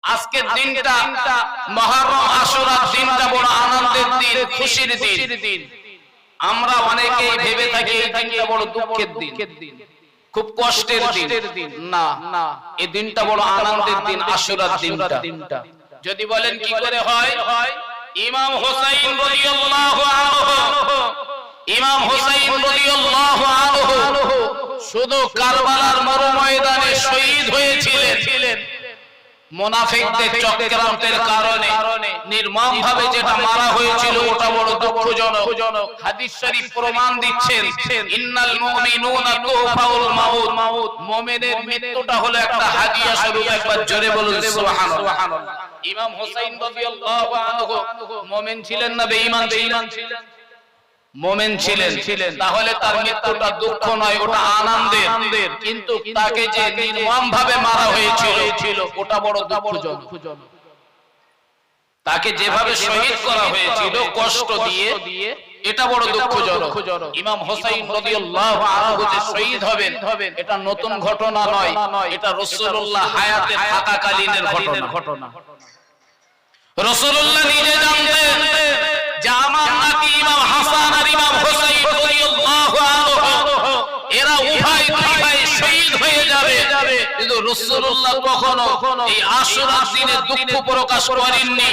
আজকের দিনটা মুহররম আশুরার দিনটা বড় আনন্দের দিন, খুশির দিন। আমরা অনেকেই ভেবে থাকি এই দিনটা বড় দুঃখের দিন, খুব কষ্টের দিন। না, এই দিনটা বড় আনন্দের দিন, আশুরার দিনটা। যদি বলেন কি করে হয়, ইমাম হুসাইন রাদিয়াল্লাহু আনহু, ইমাম হুসাইন রাদিয়াল্লাহু আনহু শুধু কারবালার মরুময়দানে শহীদ হয়েছিলেন। মুনাফিকদের চক্রান্তের কারণে নির্মমভাবে যেটা মারা হয়েছিল ওটা বড় দুঃখজনক। হাদিস শরীফ প্রমাণ দিচ্ছেন, ইন্নাল মুমিনুনা তুফাউল মাউত, মুমিনের মৃত্যুটা হলো একটা হাদিয়া স্বরূপ। একবার জোরে বলুন সুবহানাল্লাহ। ইমাম হুসাইন রাদিয়াল্লাহু আনহু মুমিন ছিলেন না বেঈমান ছিলেন? মুমিন ছিলেন। তাহলে তার মৃত্যুটা দুঃখ নয়, ওটা আনন্দের। কিন্তু তাকে যে নির্মমভাবে মারা হয়েছিল ওটা বড় দুঃখজনক। তাকে যেভাবে শহীদ করা হয়েছিল কষ্ট দিয়ে, এটা বড় দুঃখজনক। ইমাম হুসাইন রাদিয়াল্লাহু আনহু যে শহীদ হবেন এটা নতুন ঘটনা নয়, এটা রাসূলুল্লাহ হায়াতে থাকাকালীনের ঘটনা। রাসূলুল্লাহ নিজে জানতেন যে আমার নাতি ইমাম হাসান আর ইমাম হুসাইন রাদিয়াল্লাহু আনহু এরা উভয় শহীদ হয়ে যাবে, কিন্তু রাসূলুল্লাহ কখনো এই আশুরার দিনে দুঃখ প্রকাশ করেননি।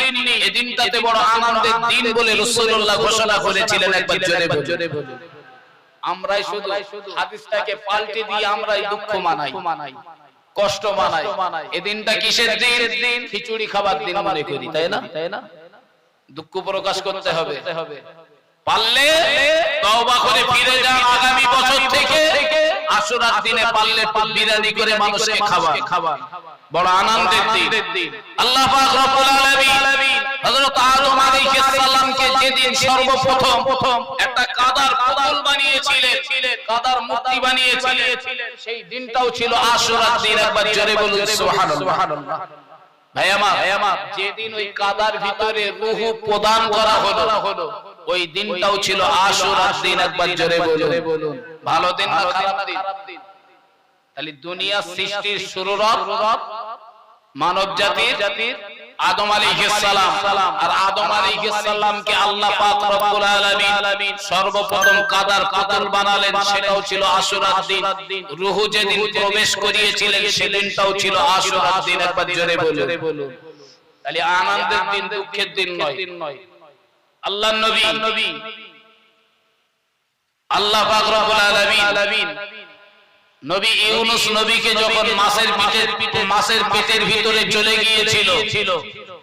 এই দিনটাতে বড় আনন্দের দিন বলে রাসূলুল্লাহ ঘোষণা করেছিলেন। একবার জোরে বলুন। আমরাই শুধু হাদিসটাকে পাল্টে দিয়ে আমরাই দুঃখ মানাই, কষ্ট মানাই। এই দিনটা কিসের দিন? খিচুড়ি খাবার দিন মনে করি, তাই না? দুঃখ প্রকাশ করতে হবে। পারলে তওবা করে ফিরে যান আগামী বছর থেকে। আশুরার দিনে পারলে বিরিয়ানি করে মানুষকে খাবার, বড় আনন্দের দিন। আল্লাহ পাক রব্বুল আলামিন হযরত আদম আলাইহিস সালামকে যেদিন সর্বপ্রথম একটা কাদার পুতুল বানিয়েছিলেন, কাদার মূর্তি বানিয়েছিলেন, সেই দিনটাও ছিল আশুরার দিন। একবার জোরে বলুন সুবহানাল্লাহ। ভাই আমার, যেদিন ওই কাদার ভিতরে রূহ প্রদান করা হলো ওই দিনটাও ছিল আশুরার দিন। একবার জোরে বলুন। ভালো দিন না খারাপ দিন? তাহলে দুনিয়া সৃষ্টির শুরুরত মানব জাতির আদম আলাইহিস সালাম, আর আদম আলাইহিস সালামকে আল্লাহ পাক রব্বুল আলামিন সর্বপ্রথম কাদার পুতুল বানালেন, সেটাও ছিল আশুরার দিন। রূহ যেদিন প্রবেশ করিয়েছিলেন সেদিনটাও ছিল আশুরার দিন। একবার জোরে বলুন। তাহলে আনন্দের দিন, দুঃখের দিন নয়। আল্লাহর নবী আল্লাহ পাক রব্বুল আলামিন নবী ইউনূস নবীকে যখন মাছের পেটের ভিতরে চলে গিয়েছিল,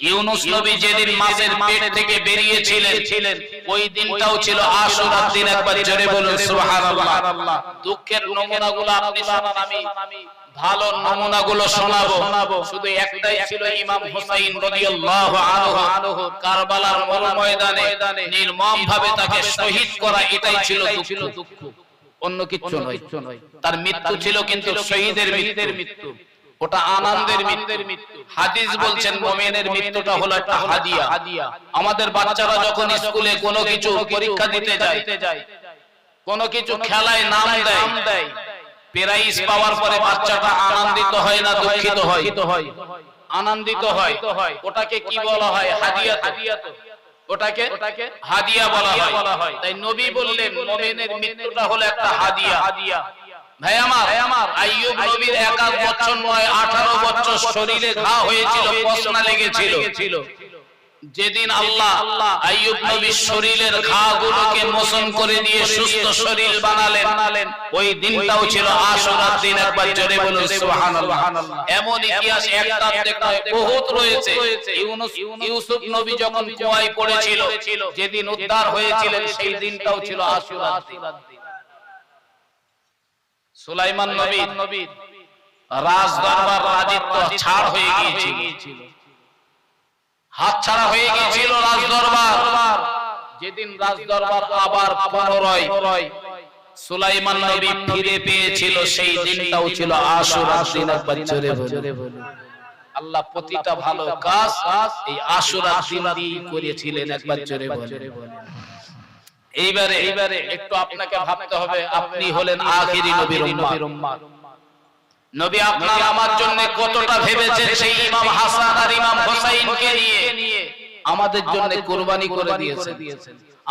ইউনূস নবী যেদিন মাছের পেট থেকে বেরিয়েছিলেন ওই দিনটাও ছিল আশুরার দিন। একবার জোরে বলুন সুবহানাল্লাহ। দুঃখের নমুনাগুলো আপনি শোনান, আমি ভালো নমুনাগুলো শোনাবো। শুধু একটাই ছিল, ইমাম হুসাইন রাদিয়াল্লাহু আনহু কারবালার ময়দানে নির্মমভাবে তাকে শহীদ করা, এটাই ছিল দুঃখ, অন্য কিছু নয়। তার মৃত্যু ছিল কিন্তু শহীদের মৃত্যু, ওটা আনন্দের মৃত্যু। হাদিস বলছেন মুমিনের মৃত্যুটা হলো একটা হাদিয়া। আমাদের বাচ্চারা যখন স্কুলে কোনো কিছু পরীক্ষা দিতে যায়, কোনো কিছু খেলায় নাম দেয়, প্রাইজ পাওয়ার পরে বাচ্চাটা আনন্দিত হয় না দুঃখিত হয়? আনন্দিত হয়। ওটাকে কি বলা হয়? হাদিয়া। তো ওটাকে হাদিয়া বলা হয়। তাই নবী বললেন মুমিনের মৃত্যুটা হলো একটা হাদিয়া। ভাই আমার, আইয়ুব নবীর 1 বছর নয় 18 বছর শরীরে ঘা হয়েছিল, পশনা লেগেছিল। যেদিন আল্লাহ আইয়ুব নবীর শরীরের ঘাগুলোকে মোচন করে দিয়ে সুস্থ শরীর বানালেন, ওই দিনটাও ছিল আশুরার দিন। একবার জোরে বলুন সুবহানাল্লাহ। এমন ইতিহাস একটা থেকে বহুত রয়েছে। ইউসুফ নবী যখন কুয়ায় পড়েছিল, যেদিন উদ্ধার হয়েছিলেন সেই দিনটাও ছিল আশুরার দিন। সুলাইমান নবীর রাজ দরবার রাজত্ব ছাড় হয়ে গিয়েছিল, হাত ছাড়া হয়ে গিয়েছিল রাজ দরবার। যেদিন রাজ দরবার আবার পুনরায় সুলাইমান নবী ফিরে পেয়েছিল সেই দিনটাও ছিল আশুরার দিন। একবার জোরে বলুন। আল্লাহ প্রতিটা ভালো কাজ এই আশুরার দিন দিয়ে করেছিলেন। একবার জোরে বলুন। এইবারে একটু আপনাকে ভাবতে হবে, আপনি হলেন আখিরি নবীর উম্মত। নবী আপনার আমার জন্য কতটা ভেবেছেন সেই ইমাম হাসান আর ইমাম হোসেইনকে নিয়ে আমাদের জন্য কুরবানি করে দিয়েছেন,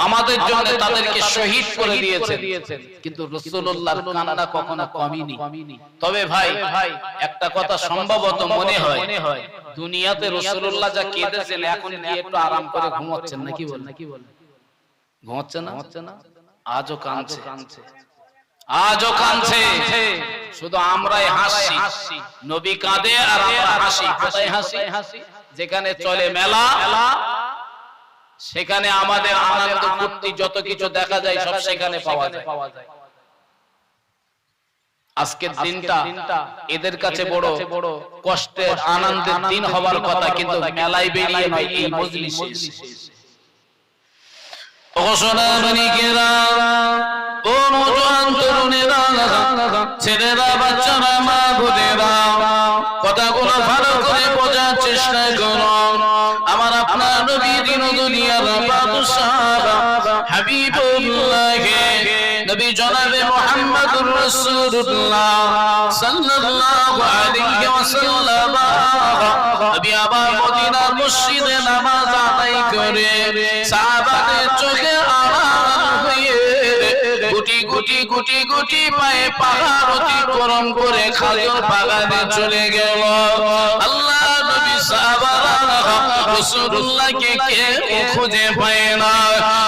আমাদের জন্য তাদেরকে শহীদ করে দিয়েছেন। কিন্তু রাসূলুল্লাহর কান্না কখনো কমেনি। তবে ভাই একটা কথা সম্ভবত মনে হয় দুনিয়াতে রাসূলুল্লাহ যা কেঁদেছেন এখন গিয়ে একটু আরাম করে ঘুমাচ্ছেন নাকি বলেন? ঘুমাচ্ছে না? আজও কাঁদছে। শুধু আমরাই হাসি, নবী কাঁদে আর আমরা হাসি। কোথায় হাসি? যেখানে চলে মেলা সেখানে আমাদের আনন্দ ফুর্তি যত কিছু দেখা যায় সব সেখানে পাওয়া যায়। আজকের দিনটা এদের কাছে বড় কষ্টের আনন্দের দিন হওয়ার কথা, কিন্তু মেলায় বেরিয়ে নয়, এই মজলিসে। ছেলেরা বাচ্চারা মা বোনেরা কথাগুলো ভালো করে বোঝার চেষ্টা করো। আমার আপনার নবী দিন দুনিয়ার বাদশাহ হাবিবুল্লাহ নবী জনাবে মুহাম্মদুর রাসূলুল্লাহ সাল্লাল্লাহু আলাইহি ওয়াসাল্লাম নবী আবার মদিনার মসজিদে নামাজ আদায় করে সাহাবাদের চোখে আড়াল হয়ে গুটি পায়ে পাহাড় অতিক্রম করে খাজুর বাগানে চলে গেল। আল্লাহ নবী সাহাবারা রাসূলুল্লাহকে কেউ খুঁজে পায় না।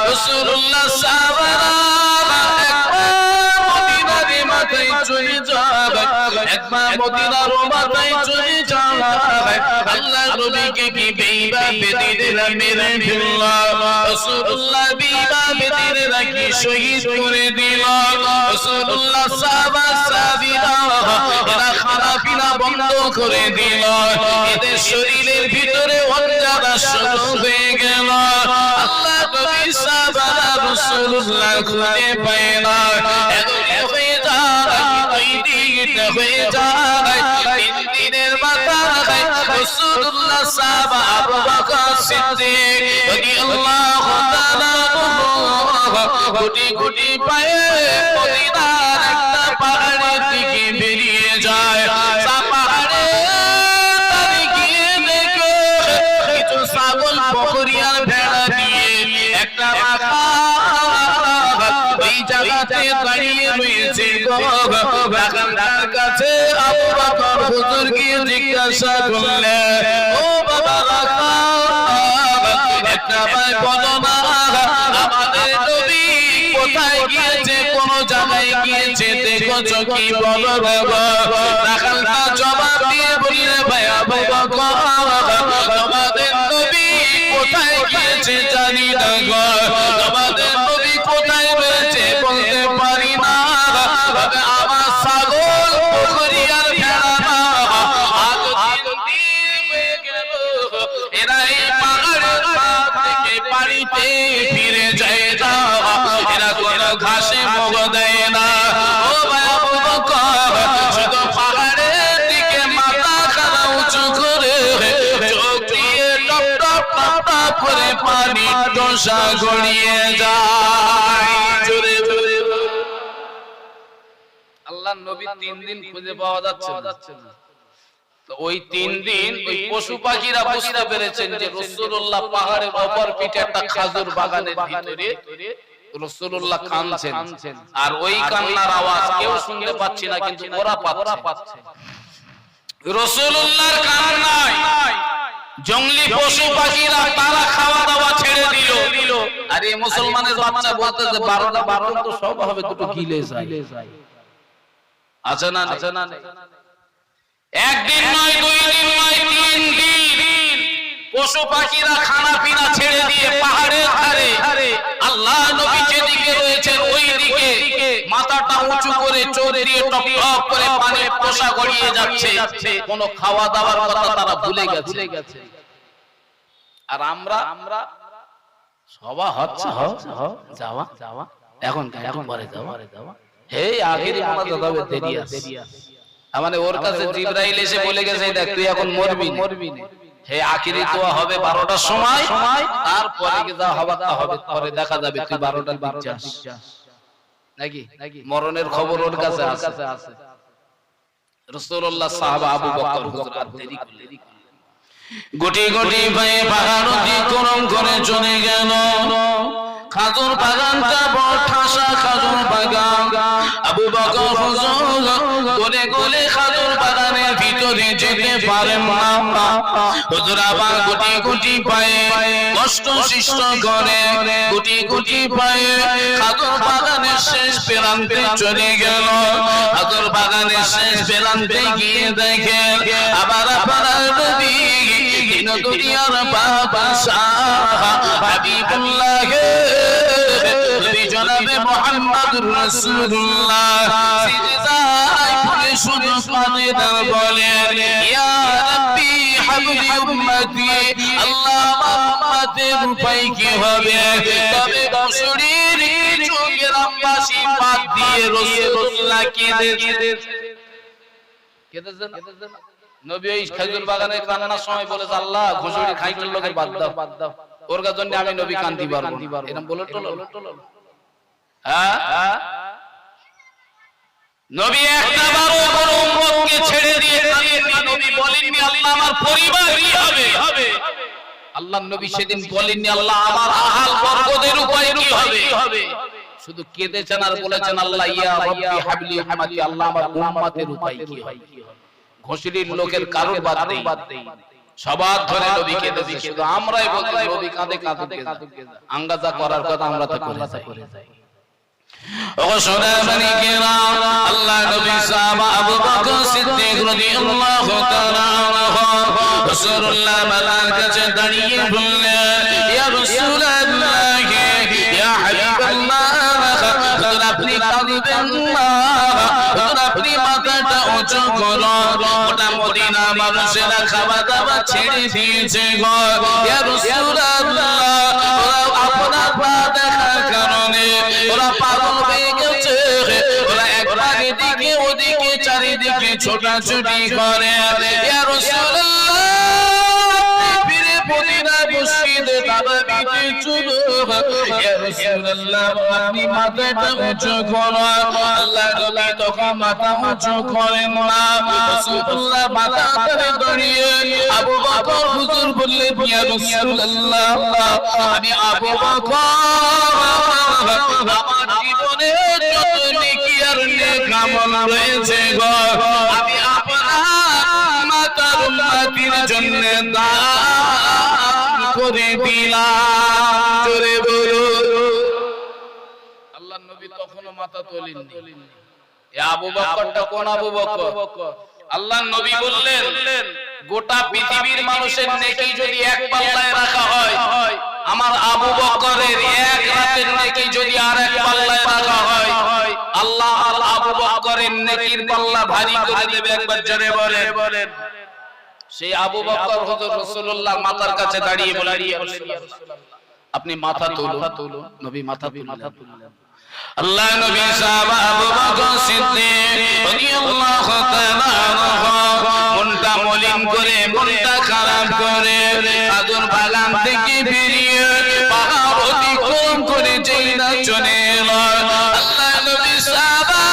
রাসূলুল্লাহ সাহাবারা একবার মদিনার মাথায় চলে যাবে। আল্লাহ নবীকে কি বেইবা বেদিনে মেরে ফেলল। রাসূলুল্লাহ বেইবা বেদিনে রাখি শহীদ করে দিল। রাসূলুল্লাহ সাহাবা-সাহাবীরা এরা খানা পিনা বন্ধ করে দিল। এদের শরীরের ভিতরে অঞ্জানা শুরু হয়ে গেল। আল্লাহ নবী সাহাবারা রাসূলুল্লাহ খুঁজে পায় না। হয়ে যায় তিন দিনের মাথায় রাসূলুল্লাহ সাহাবা আবু বকর সিদ্দিক রাদিয়াল্লাহু তাআলা গুটি পায়ে মদিনার একটা পাহাড়ের দিকে বেরিয়ে যায়। পাহাড়ে গিয়ে দেখে কিছু ছাগল বকরি আর ভেড়া দিয়ে একটা মাথা ওই জায়গাতে দাঁড়িয়ে রয়েছে। বাগানটার কাছে আবু বকর হুজুর গিয়ে জিজ্ঞাসা করলেন, ও বাবা একটা ভাই বলো না আমাদের নবী কোথায় গিয়েছে, কোন জায়গায় গিয়েছে দেখো কি বলো বাবা। রাখালটা জবাব দিয়ে বললে, ভাই আবু বকর আমাদের নবী কোথায় গিয়েছে জানি না গো, আমাদের নবী কোথায় রয়েছে বলতে পারি না। আমার ছাগল বকরি আর ভেড়া না আজ তিন দিন হয়ে গেল এরা এই পাহাড়ের থেকে বাড়িতে ফিরে যায় না। এরা কোন ঘাসে মুখ দেয় না। ও ভাই আবু বকর শুধু পাহাড়ের দিকে মাথা খাড়া উঁচু করে চোখ দিয়ে টপ টপ টপ টপ করে পানি টোসা গড়িয়ে যায়। জোরে জোরে আল্লাহর নবী 3 দিন খুঁজে পাওয়া যাচ্ছে না। তো ওই 3 দিন ওই পশু পাখিরা বুঝতে পেরেছেন যে রাসূলুল্লাহ পাহাড়ের উপর পিঠে একটা খাজুর বাগানের ভিতরে রাসূলুল্লাহ কাঁদছেন। আর ওই কান্নার আওয়াজ কেউ শুনতে পাচ্ছে না, কিন্তু ওরা পাচ্ছে। রাসূলুল্লাহর কান্নায় জঙ্গলি পশু পাখিরা তারা খাওয়া দাওয়া ছেড়ে দিল। আর এই মুসলমানের বাচ্চা বলতে যে 12টা 12 তো সব হবে, দুটো গিলে যায়। আছে না একদিন নয়, 2 দিন নয়, 3 দিন পশু পাখিরা খানা পিনা ছেড়ে দিয়ে পাহাড়ের ধারে আল্লাহ নবী যেদিকে রয়েছেন ওই দিকে মাথাটা উঁচু করে চোখ দিয়ে টপ টপ করে পানির পোষা গড়িয়ে যাচ্ছে। কোন খাওয়া দাওয়ার কথা তারা ভুলে গেছে। আর আমরা সবা হচ্ছে যাওয়া এখন পরে যাওয়া হে আগেরই মোনাজাত হবে, দেরি আছে। মানে ওর কাছে জিবরাইল এসে বলে গেছে, দেখ তুই এখন মরবি না, হে আখিরি দোয়া হবে 12টার সময়, তারপরে কি যা হবার তা হবে, পরে দেখা যাবে তুই 12টার নাকি মরণের খবর ওর কাছে আছে। রাসূলুল্লাহ সাহাবা আবু বকর হুজুর আর দেরি করলেন, গুটি গুটি পায়ে পাহাড় অতিক্রম করে চলে গেল। খাজুর বাগানটা বড় ঠাসা খাজুর বাগান। আবু বকর হুজুর গলে গলে খাজুর বাগানের ভিতরে যেতে পারেন না। হুজুর আবার গুটি গুটি পায়ে কষ্ট সৃষ্ট করে গুটি গুটি পায়ে খাজুর বাগানের শেষ প্রান্তে চলে গেল। খাজুর বাগানের শেষ প্রান্তে গিয়ে দেখে আবার আপনার নবী দিন দুনিয়ার বাদশাহ হাবিবুল্লাহ নবী জনাবে মুহাম্মদুর রাসূলুল্লাহ সিজদায় পড়ে শুধু কাঁদে আর বলেন, ইয়া রাব্বি হাবলি উম্মতি, আল্লাহ আমার উম্মতের উপায় কি হবে? তবে বছরের চোখের আম্বাসি বাদ দিয়ে রাসূলুল্লাহ কেঁদেছেন। নবী এই খেজুর বাগানে কান্নার সময় বলে, আল্লাহ ঘুষুরি খাইটের লোকের বাদ দাও, ওর জন্য আমি নবী কান্দি পারবো এরকম বলে নবী একবারও কোন উম্মতকে ছেড়ে দিয়ে কাঁদেননি। নবী বলেননি আল্লাহ আমার পরিবার কি হবে। আল্লাহ নবী সেদিন বলেননি আল্লাহ আমার আহাল বর্গদের উপায় কি হবে। শুধু কেঁদেছেন আর বলেছেন আল্লাহ ইয়া রাব্বি হাবলি উম্মতি, আল্লাহ আমার উম্মতের উপায় কি হবে। ঘষিরির লোকের কারোর বাদ দেই, সবার ধরে নবী কেঁদেছে। শুধু আমরাই বলছি নবী কাঁদে আঙ্গাজা করার কথা আমরা তো করে যাই। ও সোনামণি কিরাম, আল্লাহ নবী সাহাবা আবু বকর সিদ্দিক রাদিয়াল্লাহু তাআলা আনহু রাসূলুল্লাহ মালার কাছে দাঁড়িয়ে বললেন, ইয়া রাসূলুল্লাহ ইয়া হাবিবাল্লাহ, আপনি কাঁদবেন না, আপনি মাথাটা উঁচু করুন। গোটা মদিনা মানুষেরা খাওয়া দাওয়া ছেড়ে দিয়েছে গো ইয়া রাসূলুল্লাহ, আপনার পা দেখার কারণে ওরা পাগল হয়ে গেছে। ওরা একবার এদিকে ওদিকে চারিদিকে ছোটাছুটি করে। ইয়া রাসূলুল্লাহ ফিরে মদিনা মসজিদে তারাবিতে চলো। ইয়া রাসূলুল্লাহ আপনি মাথাটা উঁচু করুন। আল্লাহ নবী তখন মাথা উঁচু করেন না। রাসূলুল্লাহ মাথা ধরে দাঁড়িয়ে আবু বকর হুজুর বললেন, ইয়া রাসূলুল্লাহ আমি আবু বকর আমার জীবনে যত নেকি আর নেক আমল রয়েছে গো আমি আপনার মাতার উম্মতির জন্য দান করে দিলাম। জোরে বলুন। আল্লাহর নবী তখনও মাথা তোলেননি। এ আবু বকরটা কোন আবু বকর? আল্লাহর নবী বললেন, গোটা পৃথিবীর মানুষের নেকি যদি এক পাল্লায় রাখা হয়, আমার আবু বকরের এক রাতের নেকি যদি আরেক পাল্লায় রাখা হয়, আল্লাহ আর আবু বকরের নেকির পাল্লা ভারী করে দেবে। একবার জোরে বলেন। সেই আবু বকর হুজুর রাসূলুল্লাহ মাথার কাছে দাঁড়িয়ে বললেন, আপনি মাথা তুলুন। নবী মাথা তুললেন। আল্লাহ নবী সাহাবা আবু বকর সিদ্দিক রাদিয়াল্লাহু তাআলা আনহু মনটা মলিন করে মনটা খারাপ করে খাজুর বাগান থেকে বেরিয়ে পাহাড় অতিক্রম করে যেই না চলে এলো। আল্লাহ নবী সাহাবা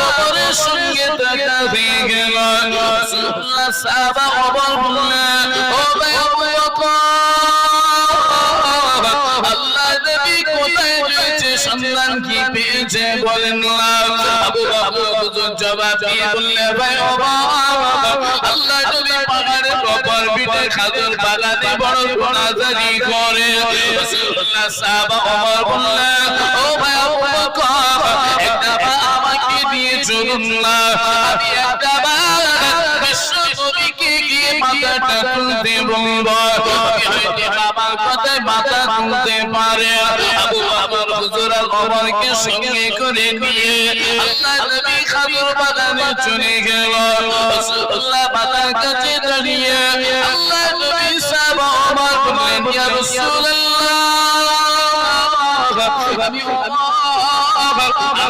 ওপরের সঙ্গে দেখা হয়ে গেল। রাসূলুল্লাহ সাহাবা ওপর বললেন, ও ভাই আবু বকর, আল্লাহ নবী কোথায় রয়েছে, সন্ধান কি পেয়েছে বলেন না। আবু বকর হুজুর জবাব দিয়ে বললেন, ভাই আল্লাহ নবী পাহাড়ের ওপর পিঠে খাজুর বাগানে বড় গুনাহগারি করে। রাসূলুল্লাহ সাহাবা ওমর বললেন, ও ভাই আবু বকর একটা আমাকে দিয়ে চলুন না, আমি একটা বিশ্ব নবীকে গিয়ে মাথাটা তুলতে বলবো, হয়তো বাবার কথায় মাথা তুলতে পারে। আবু বকর হুজুর আর ওমরকে সঙ্গে করে নিয়ে আল্লাহ নবী খাজুর বাগানে চলে গেল। রাসূলুল্লাহ মাথার কাছে দাঁড়িয়ে আল্লাহ নবী সাহাবা ওমর বললেন, ইয়া রাসূলুল্লাহ আমি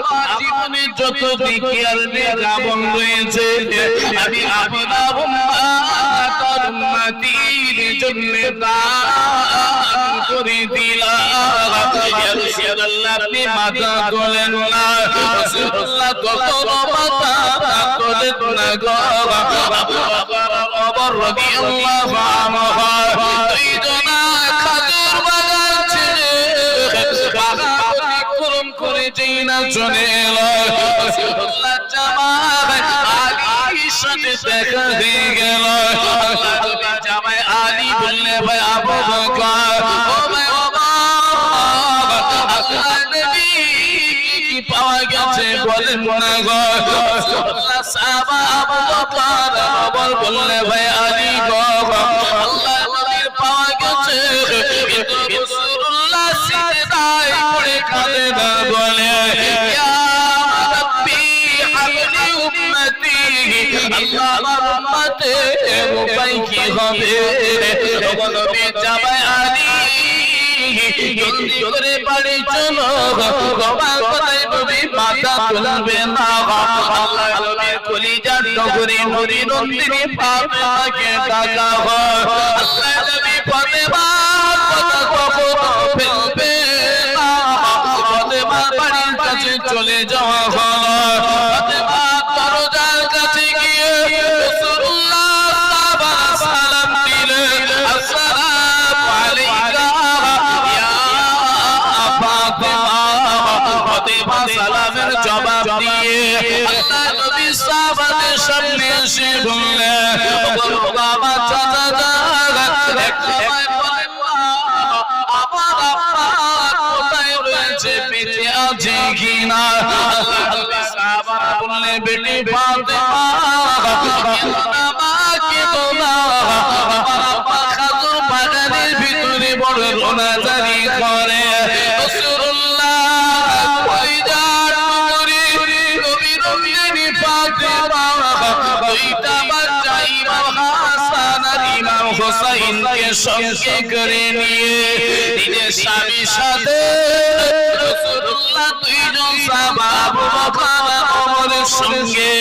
আমার জীবনে যত নেকি আর নেক আমল রয়েছে আমি আপনার উম্মত তার উম্মতির জন্য দান করে দিলাম। ইয়া রাসূলুল্লাহ আপনি মাথা তোলেন না, রাসূলুল্লাহ তখন মাথা তোলেন না গো। আবু বকর ওমর রাদিয়াল্লাহু আনহু দুইজনা খাজুর বাগান ছেড়ে বাগান অতিক্রম করে যেই না চলে এলো, রাসূলুল্লাহ জামাই আলীর সাথে দেখা হয়ে গেল। আল্লাহর জামাই আলী বললে ভাই আবু বকর, ও ভাই আল্লাহ নবী কি পাওয়া গেছে বলেন না গো। রাসূলুল্লাহ সাহাবা আবু বকর ওমর বললে ভাই আলী গো, আল্লাহ নবীর পাওয়া গেছে, কিন্তু রাসূলুল্লাহ সিজদায় পড়ে কাঁদে না বলে ইয়া রাব্বি হাবলি উম্মতি, আল্লাহ আমার উম্মতের উপায় কি হবে। ওগো নবী জামাই আলী জলদি করে বাড়ি চলো, বাবা কোথায় নবী মাথা তুলবে না। আল্লাহ নবীর কলিজার নগরী নবী নন্দিনী ফাতেমাকে ডাকা হয়। আল্লাহ নবী ফাতেমা কথা কখনো ফেলবে না, ফাতেমার বাড়ির কাছে চলে যাওয়া হলো। ফাতেমা দরজার কাছে গিয়ে রাসূলুল্লাহ সালাম দিলেন, আসসালামু আলাইকা ফাতেমা। সালামের জবাব দিয়ে আল্লাহ নবী সাহাবাদের সামনে এসে বললেন, বাবা চাচা একসময় বলেন আমার আব্বা কোথায় রয়েছে, বেঁচে আছে কিনা। আল্লাহ নবী সাহাবারা বললেন, বেটি ফাতেমা আমাকে তোলা, আমার আব্বা খাজুর বাগানের ভিতরে বড় রোনাজারি করে। রাসূলুল্লাহ কলিজার নগরী নবী নন্দিনী ফাতেমা দুইটা বাচ্চা ইমাম হাসান আর ইমাম হুসাইনকে সঙ্গে করে নিয়ে নিজের স্বামীর সাথে রাসূলুল্লাহ দুইজন সাহাবা আবু বকর ওমরের সঙ্গে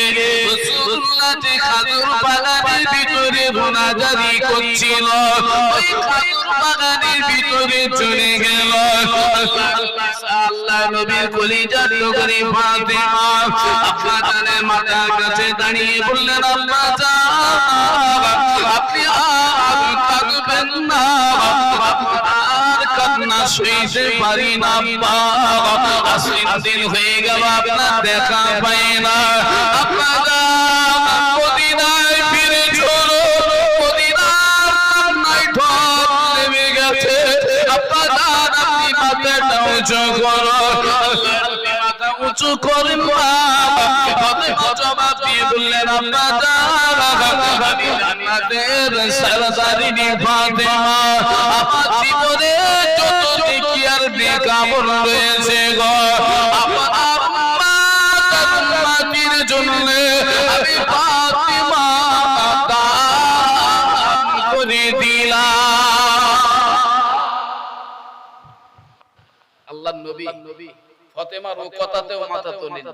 রাসূলুল্লাহ যে খাজুর বাগানের ভিতরে রোনাজারি করছিল, ওই খাজুর বাগানের ভিতরে চলে গেল। আল্লাহ নবীর কলিজার নগরী ফাতেমা আপনাদের মাথার কাছে দাঁড়িয়ে বললেন, আব্বা জান আপনি আর কাঁদবেন না, আপনার কান্না সইতে পারি না আব্বা, 80 দিন হয়ে গেল আপনার দেখা পাই না। আপনারা মদিনায় ফিরে চলো, মদিনার কান্নায় ঢল নেমে গেছে। আপনারা আপনি মাথাটা উঁচু করো, মাথা উঁচু করেন ফাতেমা জবাব দিয়ে বললেন, আপনারা আমি জান্নাতের সরদারিনী ফাতেমা, আমার জীবনে যত নেকি আর নেক আমল রয়েছে গো, আমার আম্মা তার উম্মতির জন্য আমি ফাতেমা দান করে দিলাম। আল্লাহর নবী ফাতেমার ও কথাতেও মাথা তোলেন।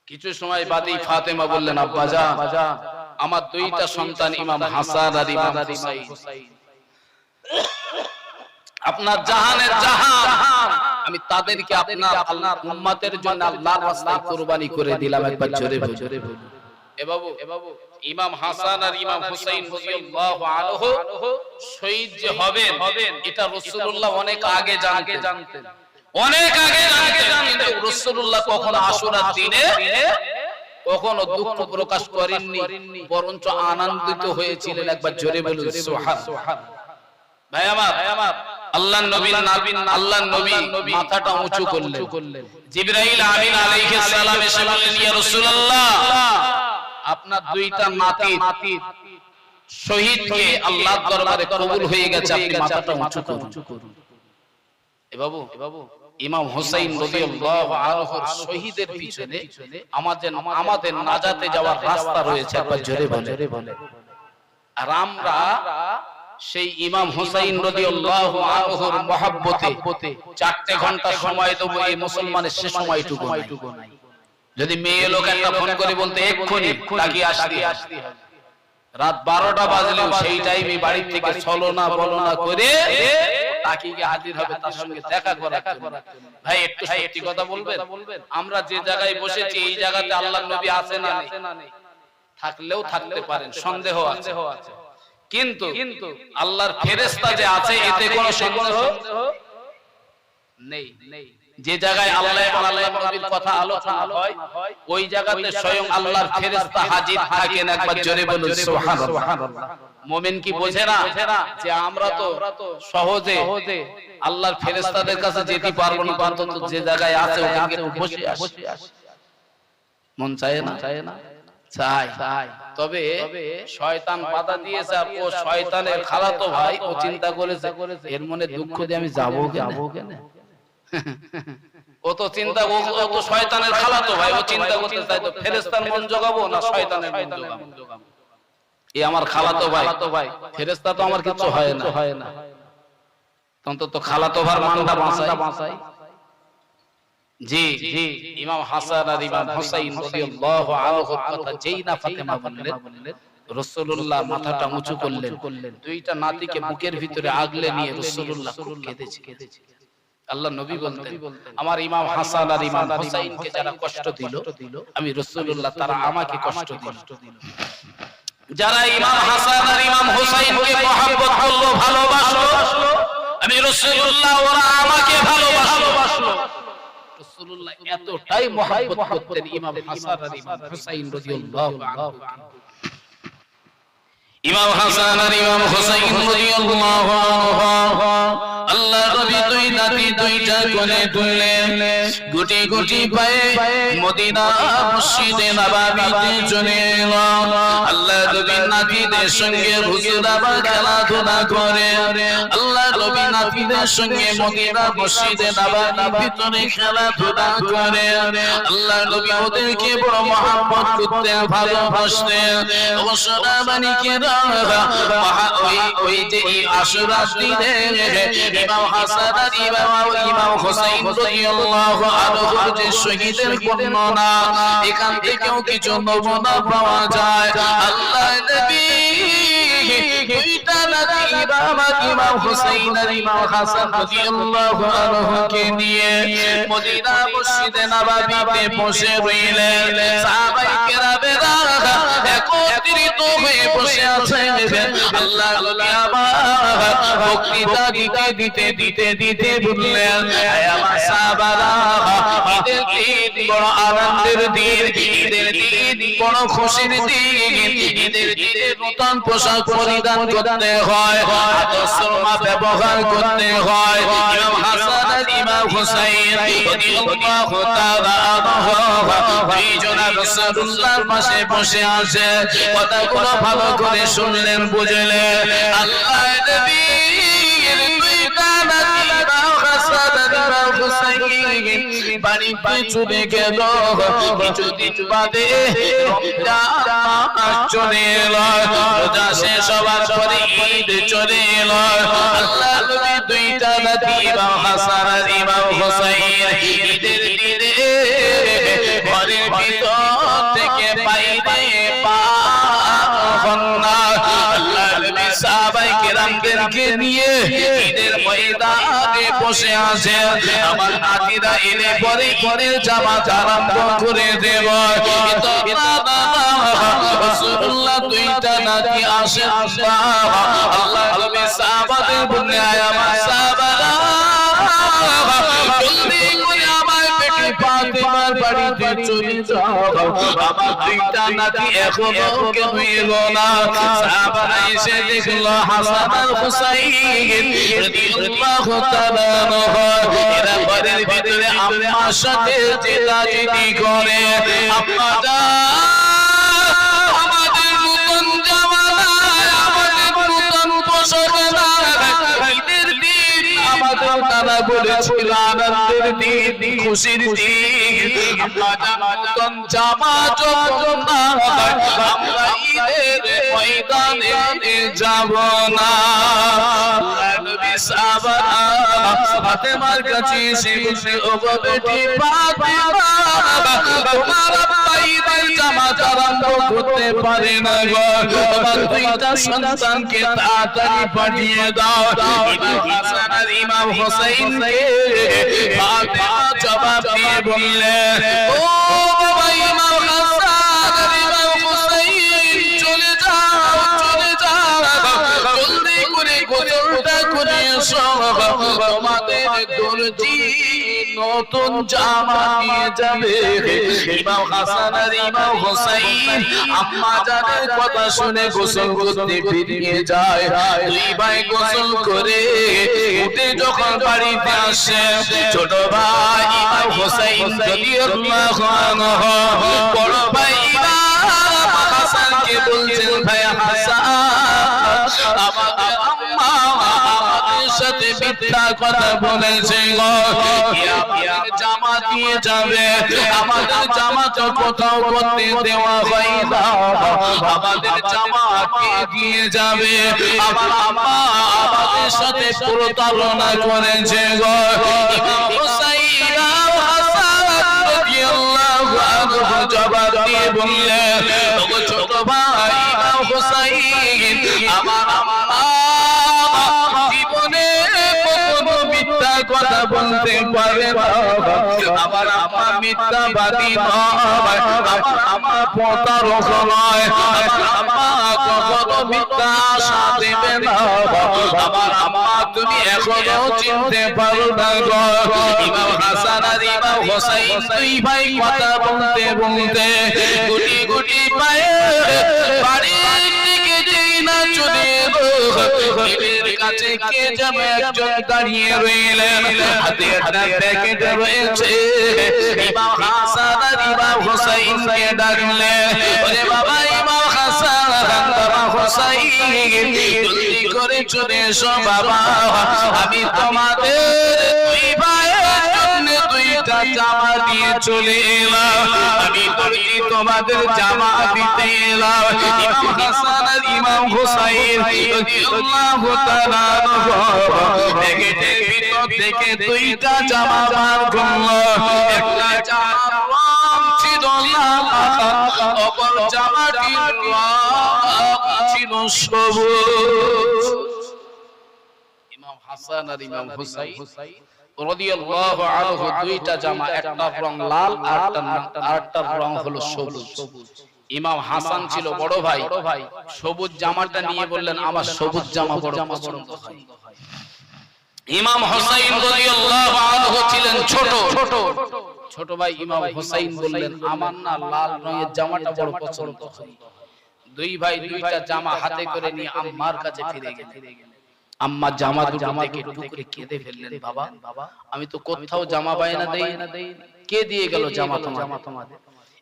কিছু সময় বাদেই ফাতেমা বললেন, আব্বা জান আমার দুইটা সন্তান ইমাম হাসান আর ইমাম হুসাইন, আপনার জাহানের জাহান, আমি তাদেরকে আপনার আল্লাহর উম্মতের জন্য আল্লাহর রাস্তায় কুরবানি করে দিলাম। একবার জোরে বলুন। এ বাবু ইমাম হাসান আর ইমাম হুসাইন রাদিয়াল্লাহু আনহু শহীদ যে হবেন এটা রাসূলুল্লাহ অনেক আগে জানতেন, অনেক আগে জানতেন। কিন্তু রাসূলুল্লাহ কখনো আশুরার দিনে কখনো দুঃখ প্রকাশ করেননি, বরঞ্চ আনন্দিত হয়েছিলেন। একবার জোরে বলুন সুবহান। ভাই আমার আল্লাহর নবী মাথাটা উঁচু করলেন। জিবরাইল আমিন আলাইহিস সালাম এসে বললেন, ইয়া রাসূলুল্লাহ আপনার দুইটা নাতি শহীদকে আল্লাহর দরবারে কবুল হয়ে গেছে, আপনি মাথাটা উঁচু করুন। এ বাবু ইমাম হুসাইন রাদিয়াল্লাহু আনহুর শহীদের পিছনে আমাদের নাজাতে যাওয়ার রাস্তা রয়েছে। একবার জোরে বলে। আর আমরা সেই ইমাম হুসাইন রাদিয়াল্লাহু আনহুর মহব্বতে 4 ঘন্টা সময় দেব, এই মুসলমানের সে সময়টুকু নাই। যদি মেয়ে লোক একটা ফোন করে বলতে এক্ষুনি তাকে আসতে হবে, রাত 12টা বাজলেও সেই টাইমে বাড়ি থেকে ছলনা বলনা করে তাকিয়ে হাজির হবে, তার সঙ্গে দেখা করার জন্য। ভাই একটু সত্যি কথা বলবেন, আমরা যে জায়গায় বসেছি এই জায়গাতে আল্লাহর নবী আছে না নেই? থাকলেও থাকতে পারেন, সন্দেহ আছে, কিন্তু আল্লাহর ফেরেশতা যে আছে এতে কোনো সন্দেহ নেই। যে জায়গায় আল্লাহ এবং আল্লাহর নবীর কথা আলোচনা হয় ওই জায়গাতে স্বয়ং আল্লাহর ফেরেশতা হাজির থাকেন। একবার জোরে বলুন সুবহানাল্লাহ। মুমিন কি বোঝে না যে আমরা তো সহজে আল্লাহর ফেরেশতাদের কাছে যেতে পারবো না, অন্তত যে জায়গায় আছে ওখানে একটু বসে আসি, মন চায় না? চাই। তবে শয়তান বাধা দিয়েছে, আর ও শয়তানের খালাতো ভাই, ও চিন্তা করেছে এর মনে দুঃখ দিয়ে আমি যাবো কেন। ও তো চিন্তা, ও তো শয়তানের খালাতো ভাই, ও চিন্তা করতে চাই তো ফেরেশতার মন জোগাবো না শয়তানের মন জোগাবো। এই আমার খালাতো ভাই, ফেরেশতা তো আমার কিছু হয় না, অন্তত খালাতো ভাইয়ের মানটা বাঁচাই। জি ইমাম হাসান আর ইমাম হুসাইন রাদিয়াল্লাহু আনহুর কথা যেই না ফাতেমা বললেন, রাসূলুল্লাহ মাথাটা উঁচু করলেন, দুইটা নাতিকে বুকের ভিতরে আগলে নিয়ে রাসূলুল্লাহ খুব কেঁদেছে। আল্লাহ নবী বলতেন, আমার ইমাম হাসান আর ইমাম হুসাইনকে যারা কষ্ট দিল আমি রাসূলুল্লাহ তারা আমাকে কষ্ট দিল। যারা ইমাম হাসান আর ইমাম হুসাইনকে মহব্বত করলো, ভালোবাসলো, আমি রাসূলুল্লাহ ওরা আমাকে ভালোবাসলো। রাসূলুল্লাহ এতটাই মহব্বত করতেন ইমাম হাসান আর ইমাম হুসাইন রাদিয়াল্লাহু আনহু। ইমাম হাসান আর ইমাম হুসাইন রাদিয়াল্লাহু আনহু আল্লাহর নবী দুই নাতি দুইটা কোলে তুললেন, গুটি গুটি পায়ে মদিনা মসজিদে নববীতে চলে এলেন। আল্লাহর নবী নাতিদের সঙ্গে হুজুর আবার খেলাধুলা করে, আল্লাহর নবী নাতিদের সঙ্গে মদিনা মসজিদে নববীর ভিতরে খেলাধুলা করে। আল্লাহর নবী ওদেরকে বড় মহব্বত করতেন, ভালোবাসতেন। অবসরবাণীকে ওই যে আশুরার দিনে ইমাম হাসান আর ইমাম হুসাইন রাদিয়াল্লাহু আনহুর যে শহীদের বর্ণনা, এখান থেকেও কিছু নমুনা পাওয়া যায়। আল্লাহর নবী দুইটা নাতি ইমাম হুসাইন আর ইমাম হাসান রাদিয়াল্লাহু আনহুকে নিয়ে মদিনা মসজিদে নববীতে বসে রইলেন। সাহাবায়ে কেরামেরা একত্রিত হয়ে বসে আছেন। আল্লাহর নবী আবার বক্তৃতা দিতে বললেন, হে আমার সাহাবারা, ঈদের দিন বড় আনন্দের দিন, ঈদের দিন বড় খুশির দিন, ঈদের দিনে নতুন পোশাক পরিধান করতে হয়, আদর্শমা ব্যবহার করতে হয়। ইমাম হাসান আর ইমাম হুসাইন রাদিয়াল্লাহু তাআলা দুইজনা রাসূলুল্লাহর পাশে বসে আছে। কথাগুলো ভালো করে শুনলেন, বুঝলেন। আল্লাহর নবী বাড়িতে চলে গেল, কিছুদিন বাদে রমজান চলে এলো, রোজা শেষ হওয়ার পরে ঈদ চলে এলো। আল্লাহর নবী দুইটা নাতি ইমাম হাসান আর ইমাম হুসাইন ঈদের দিনে ঘরের ভিতর থেকে বাইরে আল্লাহর নবী সাহাবায়ে কেরামদেরকে নিয়ে ঈদের ময়দানে বসে আছে। আমার নাতিরা এলে পরে ঘরের জামাত আরম্ভ করে দেব। রাসূলুল্লাহ দুইটা নাতি আসে, আল্লাহর নবী সাহাবাদের বললে, আমার সাহাবারা জলদি করে আমার বেটি ফাতেমার বাড়িতে চলে যাও, আমার দুইটা নাতি এখনো কেন এলো না। সাহাবারা এসে দেখলো হাসান আর হুসাইন রাদিয়াল্লাহু তাআলা এরা ঘরের ভিতরে আম্মার সাথে জেদাজেদি করে। আম্মা আমাদের নতুন জামা নাই, আমাদের নতুন পোশাক নাই, ঈদের দিন আমাদের তারা বলেছিল আনন্দের দিন, খুশির দিন। আম্মা নতুন জামা যখন না হয় আমরা ঈদের ময়দানে যাব না। নবী সাহাবারা ফাতেমার কাছে এসে বলছে ওগো বেটি ফাতেমা তোমার আব্বা ঈদের জামাত আরম্ভ করতে পারে না গো তোমার দুইটা সন্তানকে তাড়াতাড়ি পাঠিয়ে দাও ইমাম হাসান আর ইমাম হোসেইনকে ফাতেমা জবাব দিয়ে বললেন ও বাবা ইমাম হাসান আর ইমাম হোসেইন চলে যাও জলদি করে গোসলটা করে এসো তোমাদের দর্জি নতুন জামা নিয়ে যাবে ইমাম হাসান আর ইমাম হোসেইন আম্মা জানের কথা শুনে গোসল করতে বেরিয়ে যায় দুই ভাই গোসল করে উঠে যখন বাড়িতে আসে ছোট ভাই ইমাম হোসেইন রাদিয়াল্লাহু আনহু বড় ভাই ইমাম হাসানকে বলছেন ভাই হাসান আমাদের আম্মা আমাদের সাথে মিথ্যা কথা বলেছে গো আমাদের জামা দিয়ে যাবে আমাদের জামা তো কোথাও করতে দেওয়া হয় না আমাদের জামা কে দিয়ে যাবে আমার আম্মা আমাদের সাথে প্রতারণা করেছে গো ইমাম হুসাইন হাসান রাদিয়াল্লাহু আনহু জবাব দিয়ে বললেন ওগো ছোট ভাই ইমাম হুসাইন আমার আম্মা জীবনে কখনো মিথ্যা কথা বলতে পারে না আমার আম্মা মিথ্যাবাদী নয় আমার আম্মা প্রতারক নয় আমার আম্মা কখনো মিথ্যা আশা দেবে না আমার আম্মা তুমি এখনো চিনতে পারো না গো ইমাম হাসান আর ইমাম হোসেইন দুই ভাই কথা বলতে বলতে গুটি গুটি পায়ে বাড়ির দিকে যেই না চলে গেলের কাছে কে যাবে একজন দাঁড়িয়ে রইলেন হাতে একটা প্যাকেট রয়েছে ইমাম হাসান আর ইমাম হোসেইনকে ডাকলেন ওরে বাবা ইমাম হাসান বাবা হোসেইন জলদি করে চলে এসো বাবা আমি তোমাদের দুই ভাইয়ের জন্য দুইটা জামা দিয়ে চলে এলাম আমি তোমাদের জামা দিতে এলাম ইমাম হাসান আর ইমাম হোসেইন রাদিয়াল্লাহু তাআলা প্যাকেটের ভিতর থেকে দুইটা জামা বার করলো একটা জামার রং ছিল লাল অপর জামাটির রং ছিল সবুজ ইমাম হাসান আর ইমাম হোসেইন রাদিয়াল্লাহু আনহু দুইটা জামা একটার রং লাল আরেকটার রং হলো সবুজ ইমাম হাসান ছিল বড় ভাই সবুজ জামাটা নিয়ে বললেন আমার সবুজ জামা বড় পছন্দ হয় ইমাম হোসেইন রাদিয়াল্লাহু আনহু ছিলেন ছোট ভাই ইমাম হোসেইন বললেন আমার না লাল রঙের জামাটা বড় পছন্দ হয় দুই ভাই দুইটা জামা হাতে করে নিয়ে আম্মার কাছে ফিরে গেলেন আম্মা জামা দুটো থেকে টুকরে কেঁদে ফেললেন বাবা আমি তো কোথাও জামা বায়না দেই কে দিয়ে গেল জামা তোমাদের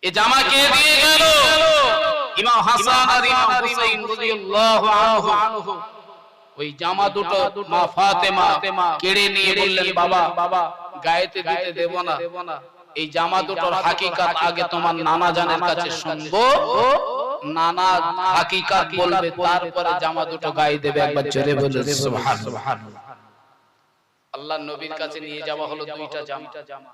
এই জামা কে দিয়ে গেল ইমাম হাসান আর ইমাম হোসেইন রাদিয়াল্লাহু আনহু ওই জামা দুটো মা ফাতেমা কেড়ে নিয়ে বললেন বাবা গায়েতে দিতে দেব না এই জামা দুটোর হাকিকত আগে তোমার নানা জানের কাছে শুনবো নানা হাকিকত বলবে তারপরে জামা দুটো গায়ে দেবে একবার জোরে বলে সুবহানাল্লাহ আল্লাহর নবীর কাছে নিয়ে যাওয়া হলো দুইটা জামা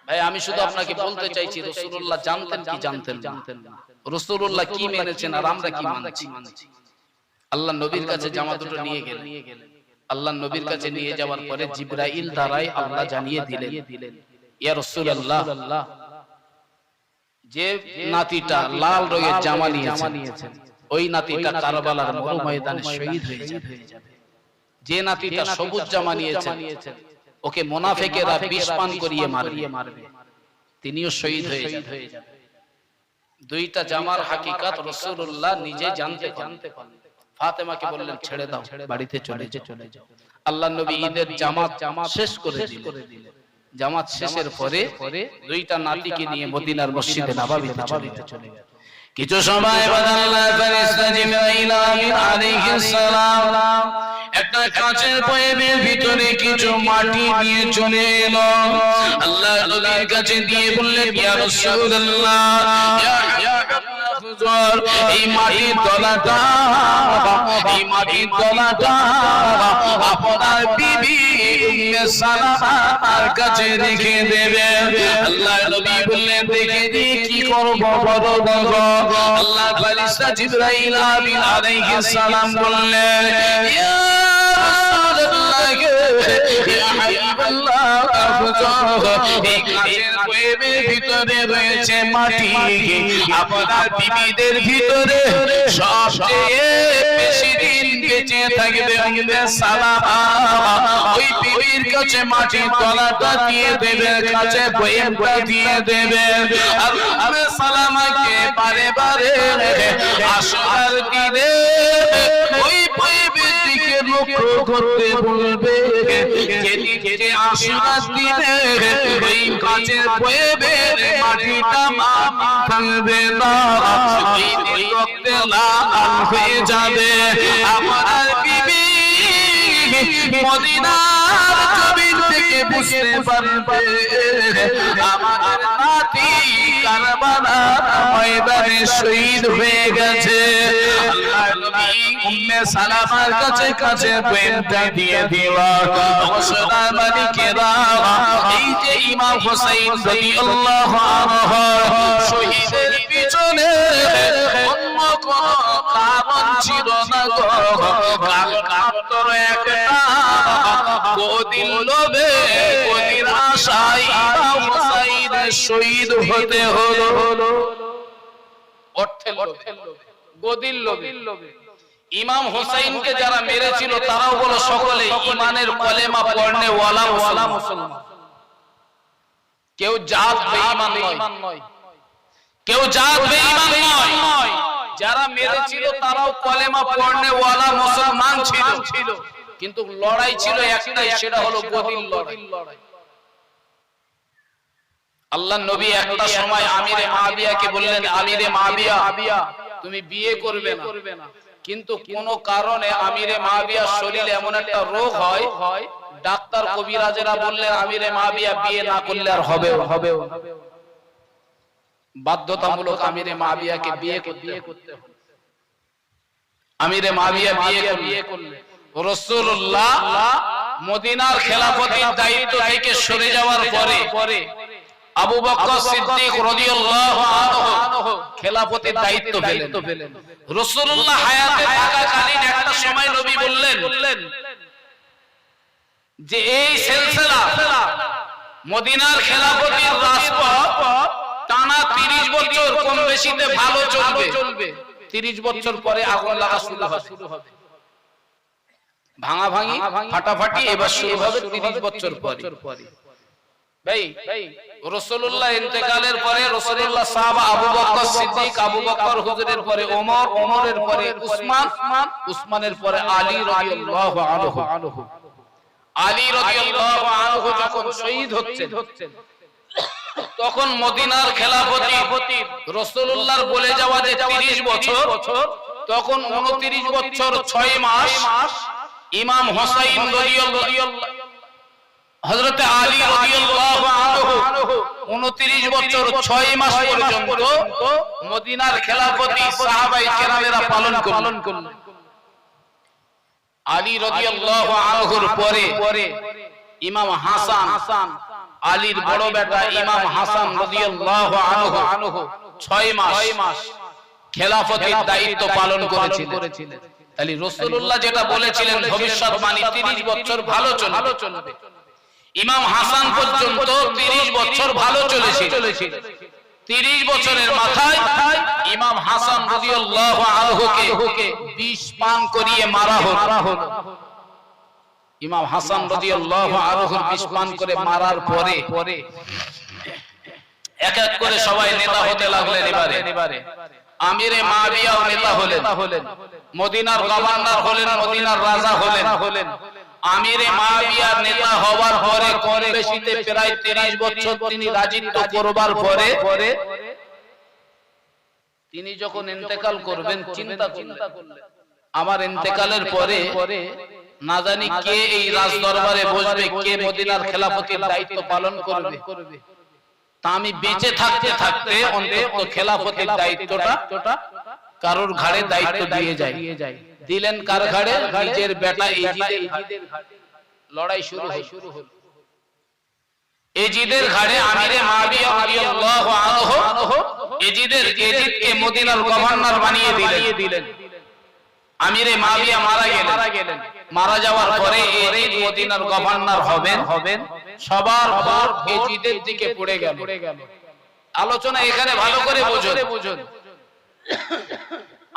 ভাই আমি শুধু আপনাকে বলতে চাইছি রাসূলুল্লাহ জানতেন কি জানতেন না রাসূলুল্লাহ কি মেনেছেন আর আমরা কি মানছি আল্লাহর নবীর কাছে জামা দুটো নিয়ে গেলেন আল্লাহর নবীর কাছে নিয়ে যাওয়ার পরে জিবরাইল দ্বারাই আল্লাহ জানিয়ে দিলেন ইয়া রাসূলুল্লাহ যে নাতিটা লাল রঙের জামা নিয়েছেন ওই নাতিটা কারবালার মরুময়দানে শহীদ হয়ে যাবে যে নাতিটা সবুজ জামা নিয়েছেন ওকে মুনাফিকেরা বিষ পান করিয়ে মারবে তিনিও শহীদ হয়ে যাবে দুইটা জামার হাকিকত রাসূলুল্লাহ নিজে জানতে পারলেন ফাতেমাকে বললেন ছেড়ে দাও বাড়িতে চলে যাও আল্লাহর নবী ঈদের জামাত শেষ করে দিলেন জামাত শেষের পরে দুইটা নাতিকে নিয়ে মদিনার মসজিদে নববীতে চলে গেল কিছু সময় বাদ আল্লাহ ফেরেশতা জিবরাইল আমিন আলাইহিস সালাম একটা কাচের বয়ামের ভিতরে কিছু মাটি নিয়ে চলে এলো আল্লাহর নবীর কাছে দিয়ে বললেন ইয়া রাসূলুল্লাহ ইয়া আফজল এই মাটির তলাটা আপনার বিবি উম্মে সালামার কাছে রেখে দেবেন। আল্লাহ নবী বললেন দেখে দি কি করব বড় বড়। আল্লাহ ফেরেশতা জিবরাইল আমিন আলাইহিস সালাম বললেন ইয়া রাসূলুল্লাহ ইয়া হাবিবাল্লাহ আফজল এই কাচের বয়েমের ভিতরে রয়েছে মাটি। আপনার বিবিদের ভিতরে সবচেয়ে বেশি দিন বেঁচে থাকবে উম্মে সালামা। ওই বিবির কাছে মাটির তলাটা দিয়ে দেবে, কাছে বয়েমটা দিয়ে দেবে। আর উম্মে সালামাকে বারে বারে আসরার দিনে ওই বয়েমের দিকে লক্ষ্য করতে বলবে। যেদিকে আসরার দিনে ওই কাচের বয়েমের মাটিটা থাকবে না, ওই দিন রক্তে লাল হয়ে যাবে। আমার বিবি মদিনার জমিন থেকে বুঝতে পারবে আমাদের নাতি কারবালার ময়দানে শহীদ হয়ে গেছে। আল্লাহর নবী উম্মে সালামার কাছে কাছে বয়ানটা দিয়ে দিলা। মুসলমান মালিকেরা এই যে ইমাম হোসেন রাদিয়াল্লাহু আনহু শহীদের পিছনে অন্য কোন কারণ ছিল না গো, কারণ একটা গদির লোভে গদির আশায় ইমাম হোসেন শহীদ হতে হলো। অর্থের লোভে, গদির লোভে। ইমাম হোসেনকে যারা মেরেছিল তারাও হলো সকলে ঈমানের কলেমা পড়নে ওয়ালা মুসলমান। কেউ জাত বেঈমান নয়, কেউ জাত বেঈমান নয়। যারা মেরেছিল তারাও কলেমা পড়নে ওয়ালা মুসলমান ছিল, কিন্তু লড়াই ছিল একটাই, সেটা হলো গদির লড়াই। আল্লাহর নবী একটা সময় আমিরে মুআবিয়াকে বললেন আমিরে মুআবিয়া তুমি বিয়ে করবে না, কিন্তু কোন কারণে আমিরে মুআবিয়ার শরীরে এমন একটা রোগ হয়, ডাক্তার কবিরাজেরা বললেন আমিরে মুআবিয়া বিয়ে না করলে আর হবে বাধ্যতামূলক আমিরে মুআবিয়াকে বিয়ে করতে হবে। আমিরে মুআবিয়া বিয়ে করলেন। রাসূলুল্লাহ মদিনার খেলাফতের দায়িত্ব থেকে সরে যাওয়ার পরে আবু বকর সিদ্দিক রাদিয়াল্লাহু আনহু খেলাফতের দায়িত্ব পেলেন। রাসূলুল্লাহ হায়াতে থাকাকালীন একটা সময় নবী বললেন যে এই সিলসিলা মদিনার খেলাফতের রাজপথ টানা 30 বছর কম বেশিতে ভালো চলবে। 30 বছর পরে আগুন লাগা শুরু হবে, ভাঙাভাঙি ফাটাফাটি এবার শুরু হবে 30 বছর পরে। ভাই রাসূলুল্লাহ ইন্তেকালের পরে রাসূলুল্লাহ সাহাবা আবু বকর সিদ্দিক, আবু বকর হুজুরের পরে ওমর, ওমরের পরে উসমান, উসমানের পরে আলী রাদিয়াল্লাহু আনহু। আলী রাদিয়াল্লাহু আনহু যখন শহীদ হচ্ছেন তখন মদিনার খেলাফতি রাসূলুল্লাহর বলে যাওয়া যে 30 বছর, তখন 29 বছর 6 মাস ইমাম হোসেন রাদিয়াল্লাহু হযরত আলী রাদিয়াল্লাহু আনহু 29 বছর 6 মাস পর্যন্ত মদিনার খেলাফতি সাহাবায়ে কেরামেরা পালন করলেন। আলী রাদিয়াল্লাহু আনহুর পরে ইমাম হাসান, আলীর বড় বেটা ইমাম হাসান রাদিয়াল্লাহু আনহু 6 মাস খেলাফতের দায়িত্ব পালন করেছিলেন। তাহলে রাসূলুল্লাহ যেটা বলেছিলেন ভবিষ্যৎবাণী 30 বছর ভালো চলবে। ইমাম হাসান পর্যন্ত 30 বছর ভালো চলেছিল। 30 বছরের মাথায় ইমাম হাসান রাদিয়াল্লাহু আনহুকে বিষ পান করিয়ে মারা হলো। ইমাম হাসান রাদিয়াল্লাহু আনহুর বিষ পান করে মারার পরে এক এক করে সবাই নেতা হতে লাগলেন। এবারে আমিরে মুআবিয়াও নেতা হলেন, মদিনার গভর্নর হলেন, মদিনার রাজা হলেন। আমিরে মুআবিয়ার নেতা হওয়ার পরে কম বেশিতে প্রায় 30 বছর তিনি রাজত্ব করবার পরে তিনি যখন ইন্তেকাল করবেন চিন্তা করলেন আমার ইন্তেকালের পরে না জানি কে এই রাজ দরবারে বসবে, কে মদিনার খেলাফতের দায়িত্ব পালন করবে। তা আমি বেঁচে থাকতে থাকতে অন্তত খেলাফতের দায়িত্বটা কারোর ঘাড়ে দায়িত্ব দিয়ে যাই। দিলেন কার ঘাড়ে? নিজের বেটা ইজিদের ঘাড়ে। লড়াই শুরু হলো এজিদের ঘাড়ে। আমিরে মাবিয়া রাদিয়াল্লাহু আনহু এজিদকে মদিনার গভর্নর বানিয়ে দিলেন। আমিরে মাবিয়া মারা গেলেন। মারা যাওয়ার পরে এজিদ মদিনার গভর্নর হবেন। সবার ভোট এজিদের দিকে পড়ে গেল। আলোচনা এখানে ভালো করে বুঝুন।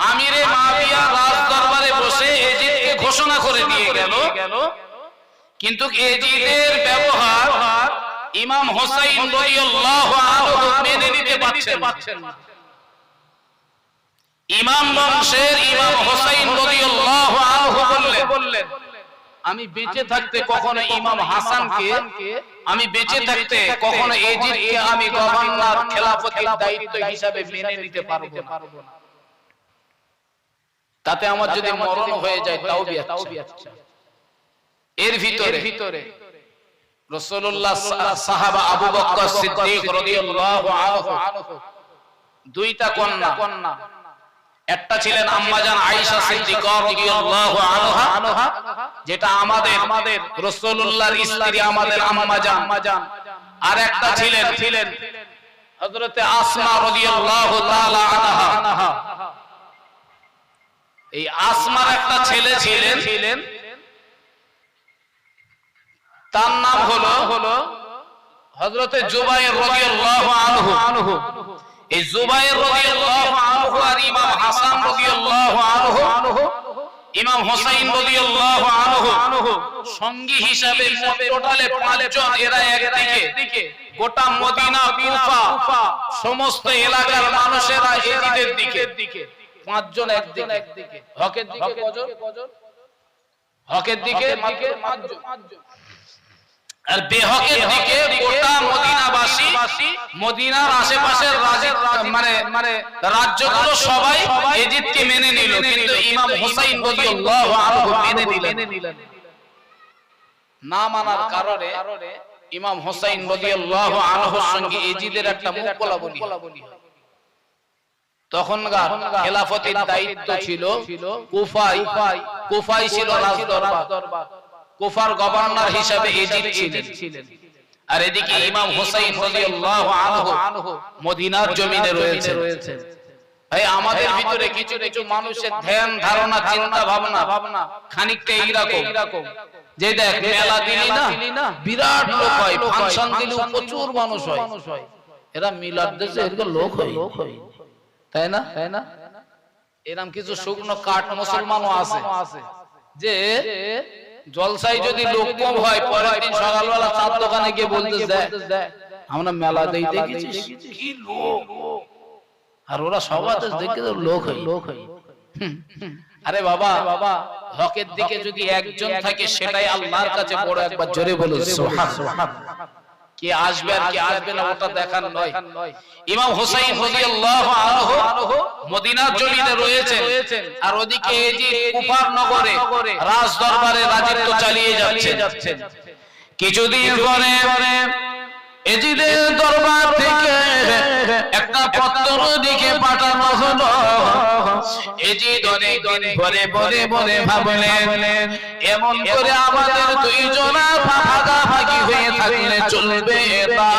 আমিরে মাবিয়া রাজ দরবারে বসে এজিদকে ঘোষণা করে দিয়ে গেল, কিন্তু এজিদের ব্যবহার ইমাম হুসাইন রাদিয়াল্লাহু আনহু মেনে নিতে পারছেন না। ইমাম বংশের ইমাম হুসাইন রাদিয়াল্লাহু আনহু বললেন, আমি বেঁচে থাকতে কখনো ইমাম হাসানকে, আমি বেঁচে থাকতে কখনো এজিদকে আমি গভর্নর খেলাফতের দায়িত্ব হিসাবে মেনে নিতে পারবো না। তাতে আমার যদি মরণ হয়ে যায় তাও বিয়াচ্ছা। এর ভিতরে রাসূলুল্লাহ সাহাবা আবু বকর সিদ্দিক রাদিয়াল্লাহু আনহু দুইটা কন্যা, একটা ছিলেন আম্মাজান আয়েশা সিদ্দিকা রাদিয়াল্লাহু আনহা, যেটা আমাদের রাসূলুল্লাহর স্ত্রী, আমাদের আম্মাজান। আর একটা ছিলেন হযরতে আসমা রাদিয়াল্লাহু তাআলা আনহা। এই আসমার একটা ছেলে ছিলেন, তার নাম হলো হযরতে জুবাইর রাদিয়াল্লাহু আনহু। এই জুবাইর রাদিয়াল্লাহু আনহু আর ইমাম হাসান রাদিয়াল্লাহু আনহু, ইমাম হুসাইন রাদিয়াল্লাহু আনহু সঙ্গী হিসাবে টোটালে 5 জন। এরা একদিকে, গোটা মদিনা কুফা সমস্ত এলাকার মানুষেরা এজিদের দিকে। 5 জন একদিকে। হকের দিকে কজন? হকের দিকে মাত্র 5 জন। আর বেহকের দিকে গোটা মদিনাবাসী, মদিনার আশেপাশের মানে রাজ্যগুলো সবাই এজিদকে মেনে নিল, কিন্তু ইমাম হুসাইন রাদিয়াল্লাহু আনহু মেনে নিলেন না। মানার কারণে ইমাম হুসাইন রাদিয়াল্লাহু আনহুর সঙ্গে এজিদের একটা মুখ বলাবলি। তখনকার খেলাফতের দায়িত্ব ছিল কুফায় ছিল রাজদরবার। কুফার গভর্নর হিসেবে এজিদ ছিলেন। আর এদিকে ইমাম হুসাইন রাদিয়াল্লাহু আনহু মদিনার জমিনে রয়েছেন। ভাই, আমাদের ভিতরে কিছু মানুষের ধ্যান ধারণা চিন্তা ভাবনা খানিকটা এইরকম, যে দেখ মেলা দিলি না বিরাট লোক হয়, ফাংশন দিলে প্রচুর মানুষ হয়, এরা মিলাদ দেশে এরকম লোক হয়, তাই না? এরকম কিছু শুকনো কাঠ মুসলমানও আছে, যে জলসায় যদি লোক কম হয় পরের দিন সকালবেলা চার দোকানে গিয়ে বলতে যায় আমরা মেলা দেখেছি কি লোক, আর ওরা সবাই দেখে লোক হয়। আরে বাবা, হকের দিকে যদি একজন থাকে সেটাই আল্লাহর কাছে বড়। একবার জোরে বলুন সুবহানাল্লাহ। কে আসবে আর কে আসবে না ওটা দেখার নয়। ইমাম হুসাইন রাদিয়াল্লাহু আনহু মদিনার জমিনে রয়েছেন, আর ওদিকে এজিদ কুফার নগরে রাজ দরবারে রাজত্ব চালিয়ে যাচ্ছেন। কিছুদিন পরে এজিদের দরবার থেকে একটা পত্র দিকে পাঠানো হলো। এজিদ অনেক দিন পরে ভাবলেন, এমন করে আমাদের দুইজনা ভাগাভাগি হয়ে থাকলে চলবে না,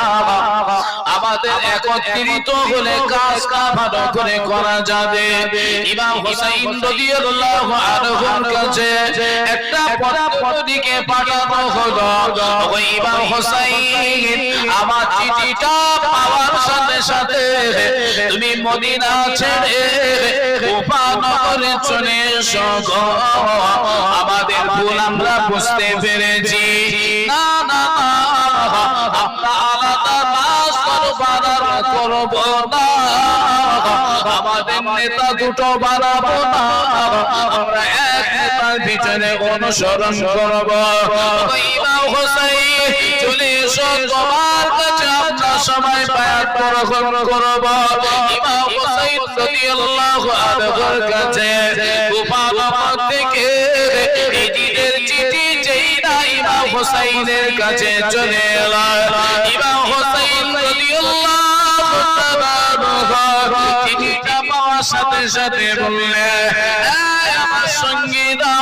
আমাদের একত্রিত হলে কাজটা ভালো করে করা যাবে। ইমাম হুসাইন রাদিয়াল্লাহু আনহুর কাছে একটা পত্র দিকে পাঠানো হলো। ওই ইমাম হুসাইন, আমার চিঠিটা পাওয়ার সাথে সাথে তুমি মদিনা ছেড়ে কুফা নগরে চলে এসো। আমাদের ভুল আমরা বুঝতে পেরেছি। না, আমরা আলাদা নাচ করব না, আমাদের নেতা দুটো বানাবো না, আমরা এক নেতার পিছনে অনুসরণ করব। ইমাম হুসাইন চলে এসো, তোমার কাছে আমরা সবাই বায়াত গ্রহণ করব। ইমাম হুসাইন রাদিয়াল্লাহু আনহুর কাছে কুফা নগর থেকে এজিদের চিঠি যেই না ইমাম হুসাইনের কাছে চলে এলো। ইমাম হুসাইন রাদিয়াল্লাহু চিঠিটা পাওয়ার সাথে সাথে বললেন, আমার সঙ্গীরা,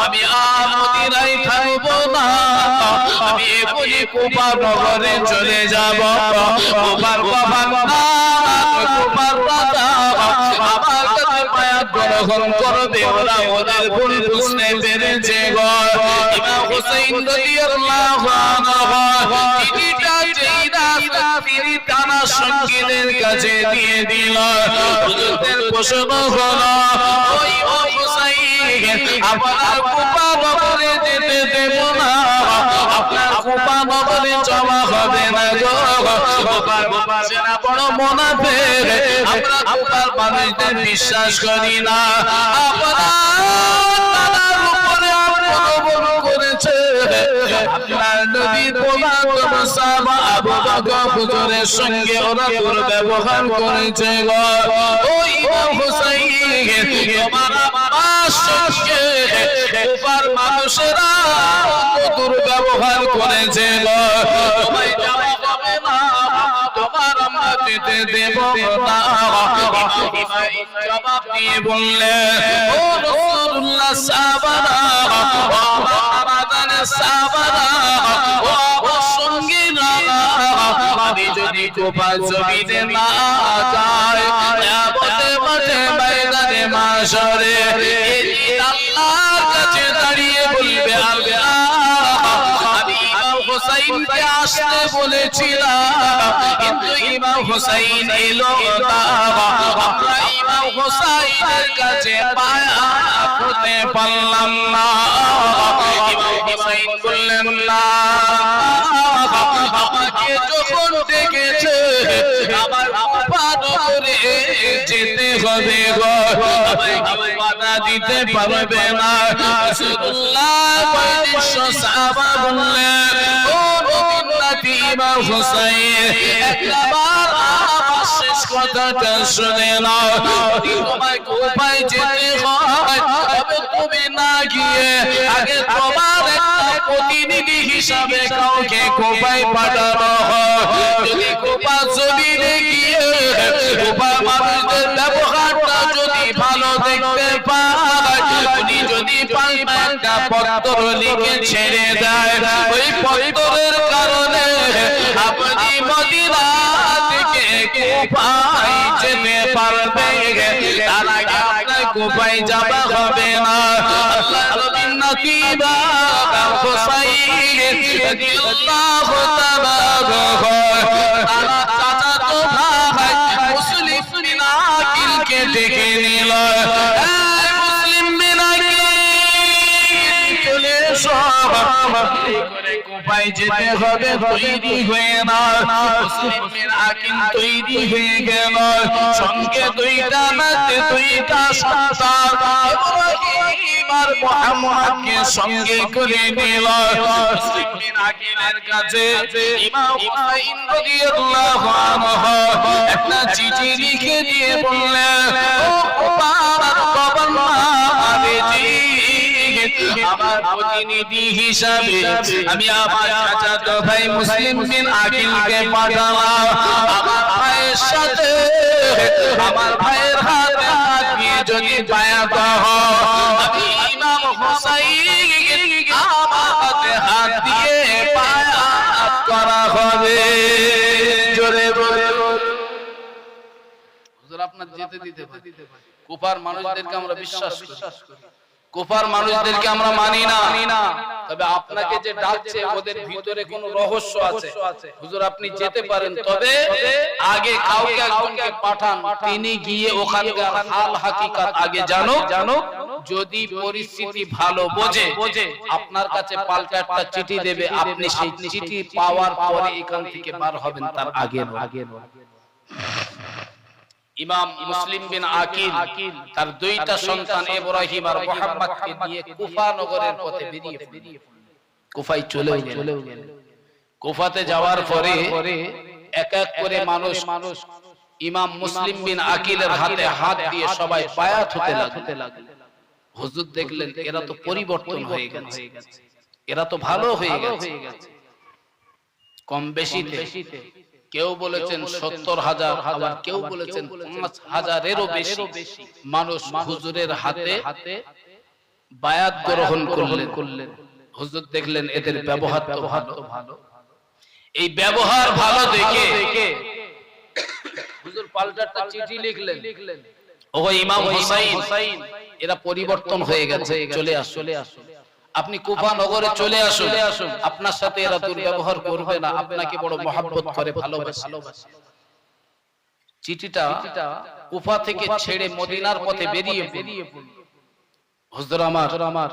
আমি আর মদিনায় থাকবো না, আমি এখনই কুফা নগরে চলে যাব। কুফার গভর্নর, কুফার রাজা আমার কাছে বায়াত গ্রহণ করবে। ওরা ওদের ভুল বুঝতে পেরেছে গো। ইমাম হুসাইন রাদিয়াল্লাহু আনহু চিঠিটা যেই রাস্তা তিনি টানা সঙ্গীদের কাছে দিয়ে দিল। হুজুরদের প্রশ্ন হলো, ও ইমাম হুসাইন, আপনার কুফা নগরে যেতে দেব না, আপনার কুফা নগরে জমা হবে না গো। কুফার মানুষেরা বড় মুনাফিক, আমরা কুফার মানুষদের বিশ্বাস করি না। আপনার উপরে অবলম্বন করেছে আপনার নবী প্রধান সাহাবা আবু বকর হুজুরের সঙ্গে ওরা দুর্ব্যবহার করেছে গো। ও ইমাম হুসাইন, তোমার আব্বার সঙ্গে কুফার মানুষেরা দুর্ব্যবহার করেছে গো। তোমায় যাওয়া হবে না, তোমার আমরা যেতে দেব না। জবাব দিয়ে বললেন, ও রাসূলুল্লাহ, সাহাবারা, ও আমাদের সাহাবারা, ও আমার সঙ্গীরা, আমি যদি কুফা জমিনে না যাই, কিয়ামতের মাঠে ময়দানে মাশরে এই আল্লাহর কাছে দাঁড়িয়ে বলবে, আল্লাহ, আমি ইমাম হুসাইনকে আসতে বলেছিলাম, কিন্তু ইমাম হুসাইন এলো না, আমরা ইমাম হুসাইনের কাছে বায়াত হতে পারলাম না। ইমাম হুসাইন বললেন, না, আমাকে যখন ডেকেছে আমার কুফা নগরে যেতে হবে গো, আমাকে বাধা দিতে পারবে না। রাসূলুল্লাহ পয়ত্রিশশো সাহাবা বললেন, ও নবী ইমাম হুসাইন, একবার আমার শেষ কথাটা শুনে নাও। যদি তোমায় কুফায় যেতে হয়, তবে তুমি না গিয়ে আগে তোমার একটা প্রতিনিধি হিসাবে কাউকে কুফায় পাঠানো হয়। যদি কুফা জমিনে গিয়ে কুফা মানুষদের ব্যবহারটা যদি ভালো দেখতে পায়, উনি যদি একটা পত্র লিখে ছেড়ে দেয়, ওই পত্রের কারণে আপনি মদিনা থেকে কুফায় যেতে পারবে, তার আগে আপনার কুফায় যাওয়া হবে না। আল্লাহর নবীর নাতিবা হুসাইন রাদিয়াল্লাহু তাআলা তারা চাচাতো ভাই মুসলিম বিন আকিলকে ডেকে নিল। মুসলিম বিন আকিল, চলে এসো, কুফায় যেতে হবে, তৈরি হয়ে না। মুসলিম বিন আকিল তৈরি হয়ে গেল, সঙ্গে দুইটা নাতি, দুইটা সন্তান ইব্রাহিম আর মুহাম্মদকে সঙ্গে করে নিল। মুসলিম বিন আকিলের কাছে ইমাম হুসাইন রাদিয়াল্লাহু আনহু একটা চিঠি লিখে দিয়ে বললেন, ও কুফার গভর্নর, আমার প্রতিনিধি হিসাবে আমি আমার চাচাতো ভাই মুসলিম বিন আকিলকে পাঠালাম। আমার ভাইয়ের সাথে আমার ভাইয়ের হাতে হাত দিয়ে যদি বায়াত হয়, আমি ইমাম হুসাইন আমার হাতে হাত দিয়ে বায়াত করা হবে। জোরে বলে হুজুর, আপনার যেতে দিতে পারি। কুফার মানুষদেরকে আমরা বিশ্বাস করি, কুফার মানুষদেরকে আমরা মানি না, তবে আপনাকে যে ডাকছে ওদের ভিতরে কোনো রহস্য আছে। হুজুর আপনি যেতে পারেন, তবে আগে কাউকে একজনকে পাঠান, তিনি গিয়ে ওখানকার হাল হাকিকত আগে জানো। যদি পরিস্থিতি ভালো বোঝে, আপনার কাছে পাল্টা একটা চিঠি দেবে, আপনি সেই চিঠি পাওয়ার পরে এখান থেকে বার হবেন, তার আগে নয়। ইমাম মুসলিম বিন আকিল তার দুইটা সন্তান ইব্রাহিম আর মুহাম্মদকে নিয়ে কুফা নগরের পথে বেরিয়ে কুফায় চলে গেলেন। কুফাতে যাওয়ার পরে এক এক করে মানুষ ইমাম মুসলিম বিন আকিলের হাতে হাত দিয়ে সবাই বায়াত হতে লাগলেন। হুজুর দেখলেন এরা তো পরিবর্তন হয়ে গেছে, এরা তো ভালো হয়ে গেছে। কম বেশিতে কেউ বলেছেন 70,000, আবার কেউ বলেছেন 5,000-এরও বেশি মানুষ হুজুরের হাতে বায়াত গ্রহণ করলেন। হুজুর দেখলেন এদের ব্যবহার তো ভালো, এই ব্যবহার ভালো দেখে হুজুর পাল্টাটা চিঠি লিখলেন, ও ইমাম হুসাইন এরা পরিবর্তন হয়ে গেছে, চলে আসো, আপনি কুফা নগরে চলে আসুন, আপনার সাথে এরা দুর্ব্যবহার করবে না, আপনাকে বড় মহব্বত করে, ভালোবাসে। চিঠিটা কুফা থেকে ছেড়ে মদিনার পথে বেরিয়ে পড়ল। হুজুর আমার